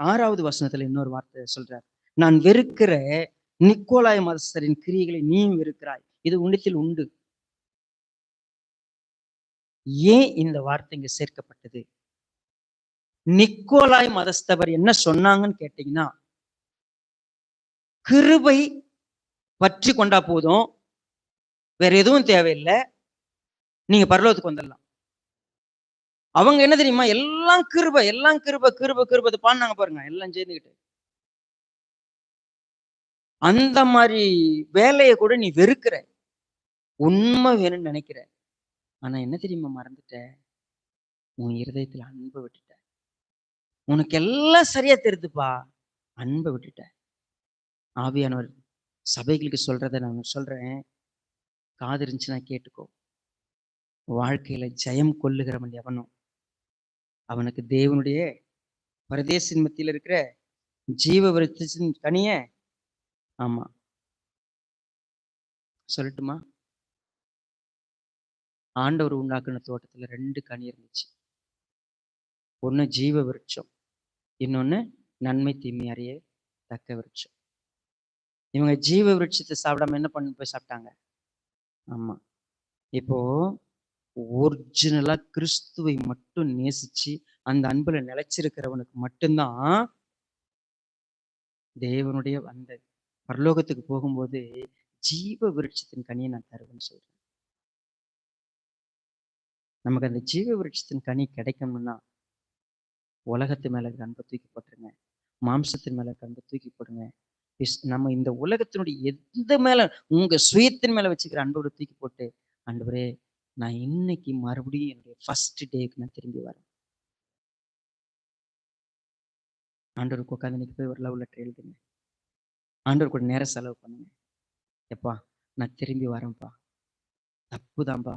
6வது வசனத்துல இன்னொரு வார்த்தை சொல்றாரு. நான் வெறுக்கிற நிக்கோலாய மதஸ்தரின் கிரியைகளை நீயும் வெறுக்கிறாய். இது உன்னிடத்தில் உண்டு. ஏன் இந்த வார்த்தை இங்க சேர்க்கப்பட்டது? நிக்கோலாய் மதஸ்தவர் என்ன சொன்னாங்கன்னு கேட்டீங்கன்னா, கிருபை பற்றி கொண்டா போதும், வேற எதுவும் தேவையில்லை, நீங்க பரலோகத்துக்கு வந்துடலாம். அவங்க என்ன தெரியுமா, எல்லாம் கிருபை, எல்லாம் கிருபை, கிருபை கிருபை பாடினாங்க பாருங்க, எல்லாம் சேர்ந்துக்கிட்டு. அந்த மாதிரி வேலையை கூட நீ வெறுக்கிற, உண்மை வேணும்னு நினைக்கிற. ஆனா என்ன தெரியுமா மறந்துட்ட? உன் இருதயத்துல அன்பை விட்டுட்ட. உனக்கு எல்லாம் சரியா தெரியுதுப்பா, அன்பை விட்டுட்ட. ஆவியானவர் சபைகளுக்கு சொல்றதை நான் சொல்றேன், காது இருந்துச்சுன்னா கேட்டுக்கோ. வாழ்க்கையில ஜெயம் கொள்ளுகிறவன் எவனோ அவனுக்கு தேவனுடைய பரதேசின் மத்தியில் இருக்கிற ஜீவ விருட்சத்தின் கனிய, ஆமா சொல்லட்டுமா, ஆண்டவர் உண்டாக்குன தோட்டத்துல 2 கனி இருந்துச்சு. ஒண்ணு ஜீவ விருட்சம், இன்னொன்னு நன்மை தீமை அறிய தக்க விருட்சம். இவங்க ஜீவ விருட்சத்தை சாப்பிடாம என்ன பண்ணி போய் சாப்பிட்டாங்க? ஆமா. இப்போ ஒரிஜினலா கிறிஸ்துவை மட்டும் நேசிச்சு அந்த அன்புல நிலைச்சிருக்கிறவனுக்கு மட்டும்தான் தேவனுடைய அந்த பரலோகத்துக்கு போகும்போது ஜீவ விருட்சத்தின் கனியை நான் தருவேன்னு சொல்றேன். நமக்கு அந்த ஜீவ விருட்சத்தின் கனி கிடைக்கணும்னா உலகத்து மேல இருக்கிற அன்பை தூக்கி போட்டுருங்க, மாம்சத்தின் மேல இருக்கிற அன்பை தூக்கி போடுங்க. நம்ம இந்த உலகத்தினுடைய எந்த மேல, உங்க சுயத்தின் மேல வச்சுக்கிற அன்போட தூக்கி போட்டு, ஆண்டவரே நான் இன்னைக்கு மறுபடியும் என்னுடைய ஃபர்ஸ்ட் டேக்கு நான் திரும்பி வரேன். ஆண்டவருக்கு உட்காந்து இன்னைக்கு போய் ஒரு லவ் லெட்டர் எழுதுங்க. ஆண்டவர் கூட நேரம் செலவு பண்ணுங்க. எப்பா, நான் திரும்பி வரேன்ப்பா, தப்புதான்ப்பா,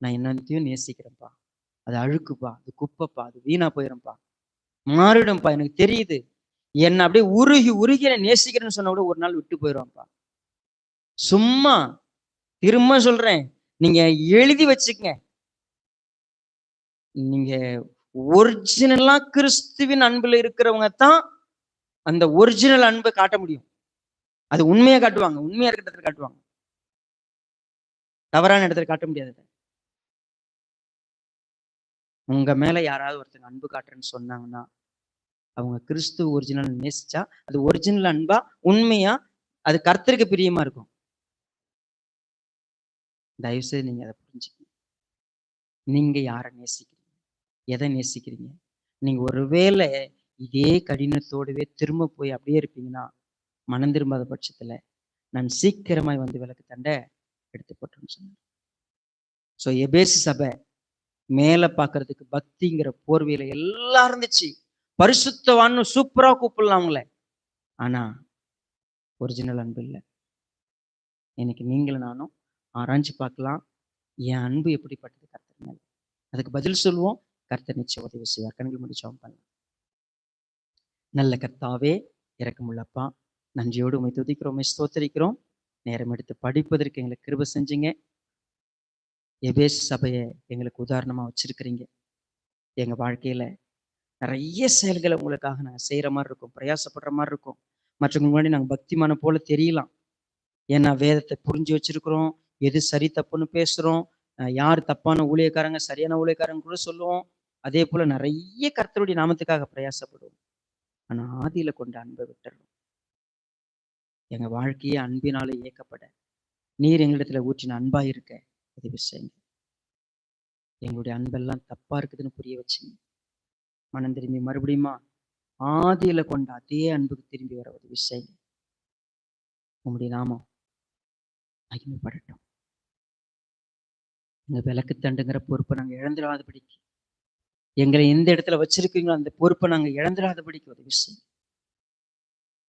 நான் என்னத்தையும் நேசிக்கிறேன்ப்பா, அது அழுக்குப்பா, அது குப்பைப்பா, அது வீணா போயிடும்ப்பா, மாறிடும்ப்பா, எனக்கு தெரியுது. என்ன அப்படியே உருகி உருகி நான் நேசிக்கிறேன்னு சொன்ன கூட ஒரு நாள் விட்டு போயிடுவான்ப்பா. சும்மா திரும்ப சொல்றேன், நீங்க எழுதி வச்சுக்கங்க. நீங்க ஒரிஜினலா கிறிஸ்துவின் அன்புல இருக்கிறவங்க தான் அந்த ஒரிஜினல் அன்பை காட்ட முடியும். அது உண்மையா காட்டுவாங்க, உண்மையா இருக்கிற இடத்துல காட்டுவாங்க, தவறான இடத்துல காட்ட முடியாது. உங்க மேல யாராவது ஒருத்தங்க அன்பு காட்டுறேன்னு சொன்னாங்கன்னா, அவங்க கிறிஸ்து ஒரிஜினல் நேசிச்சா அது ஒரிஜினல் அன்பா, உண்மையா, அது கர்த்தருக்கு பிரியமா இருக்கும். தயவுசெய்து நீங்க அதை புரிஞ்சுக்கணும். நீங்க யாரை நேசிக்கிறீங்க, எதை நேசிக்கிறீங்க? நீங்க ஒருவேளை இதே கடினத்தோடவே திரும்ப போய் அப்படியே இருப்பீங்கன்னா, மனம் திரும்பாத பட்சத்துல நான் சீக்கிரமாய் வந்து விளக்கு தண்டை எடுத்து போட்டேன்னு சொன்னேன். ஸோ எபேசு சபை மேல பாக்குறதுக்கு பக்திங்கிற போர்வையில எல்லாம் இருந்துச்சு, பரிசுத்தவான்னு சூப்பரா கூப்பிடலாம் அவங்கள. ஆனா ஒரிஜினல் அன்பு இல்லை. இன்னைக்கு நீங்களும் நானும் ஆராய்ச்சி பார்க்கலாம், என் அன்பு எப்படிப்பட்டது கர்த்தர் மேல. அதுக்கு பதில் சொல்லுவோம். கர்த்தர் நிச்சயம் உதவி செய்வார். கண்கள் மூடி ஜெபம் பண்ணலாம். நல்ல கர்த்தாவே, இரக்கமுள்ளப்பா, நன்றியோடு உம்மை துதிக்கிறோம், உம்மை ஸ்தோத்திரிக்கிறோம். நேரம் எடுத்து படிப்பதற்கு எங்களுக்கு கிருபை செஞ்சீங்க. எபேஸ் சபையை எங்களுக்கு உதாரணமா வச்சிருக்கிறீங்க. எங்க வாழ்க்கையில நிறைய செயல்களை உங்களுக்காக நாங்கள் செய்யற மாதிரி இருக்கும், பிரயாசப்படுற மாதிரி இருக்கும். மற்றவங்க முன்னாடி நாங்கள் பக்திமான போல தெரியலாம். ஏன்னா வேதத்தை புரிஞ்சு வச்சிருக்கிறோம், எது சரி தப்புன்னு பேசுறோம், யார் தப்பான ஊழியக்காரங்க சரியான ஊழியக்காரங்க கூட சொல்லுவோம். அதே போல நிறைய கர்த்தருடைய நாமத்துக்காக பிரயாசப்படுவோம். ஆனா ஆதியில கொண்ட அன்பை விட்டுறோம். எங்க வாழ்க்கையே அன்பினாலே இயக்கப்பட நீர் எங்களிடத்துல ஊற்றின அன்பா இருக்க உதவி செய்யுங்க. எங்களுடைய அன்பெல்லாம் தப்பா இருக்குதுன்னு புரிய வச்சுங்க. மனம் திரும்பி மறுபடியுமா ஆதியில கொண்ட அதே அன்புக்கு திரும்பி வர உதவி செய்யுங்க. உங்களுடைய நாமம் மகிமைப்படட்டும். இந்த விளக்கு தண்டுங்கிற பொறுப்பை நாங்கள் இழந்துடாதபடிக்கு எங்களை எந்த இடத்துல வச்சிருக்கீங்களோ அந்த பொறுப்பை நாங்கள் இழந்துடாதபடிக்கு உதவி செய்யுங்க.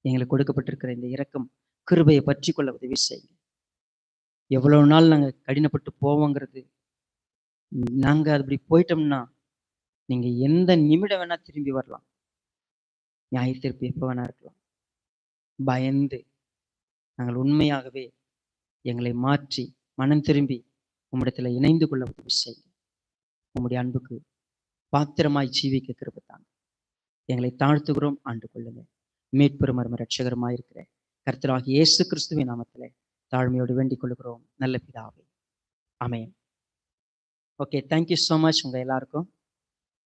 எங்களுக்கு கொடுக்கப்பட்டிருக்கிற இந்த இரக்கம் கிருபையை பற்றி கொள்ள உதவி செய்யுங்க. எவ்வளவு நாள் நாங்கள் கடினப்பட்டு போவோங்கிறது, நாங்கள் அப்படி போயிட்டோம்னா நீங்க எந்த நிமிடம் வேணா திரும்பி வரலாம். நியாய தீர்ப்பு எப்போ வேணா இருக்கலாம். பயந்து நாங்கள் உண்மையாகவே எங்களை மாற்றி மனம் திரும்பி உம்மிடத்துல இணைந்து கொள்ள உதவி செய்யுங்க. உம்முடைய அன்புக்கு பாத்திரமாய் ஜீவிக்க கிருபை தாங்க. எங்களை தாழ்த்துகிறோம், ஆண்டு கொள்ளுங்க. மீட்பெரும் மர்ம ரட்சகரமாய் இருக்கிற கர்த்தராகிய இயேசு கிறிஸ்துவின் நாமத்திலே தாழ்மையோடு வேண்டிக் கொள்கிறோம் நல்ல பிதாவே. ஆமென். ஓகே, தேங்க்யூ ஸோ மச் உங்க எல்லாருக்கும்.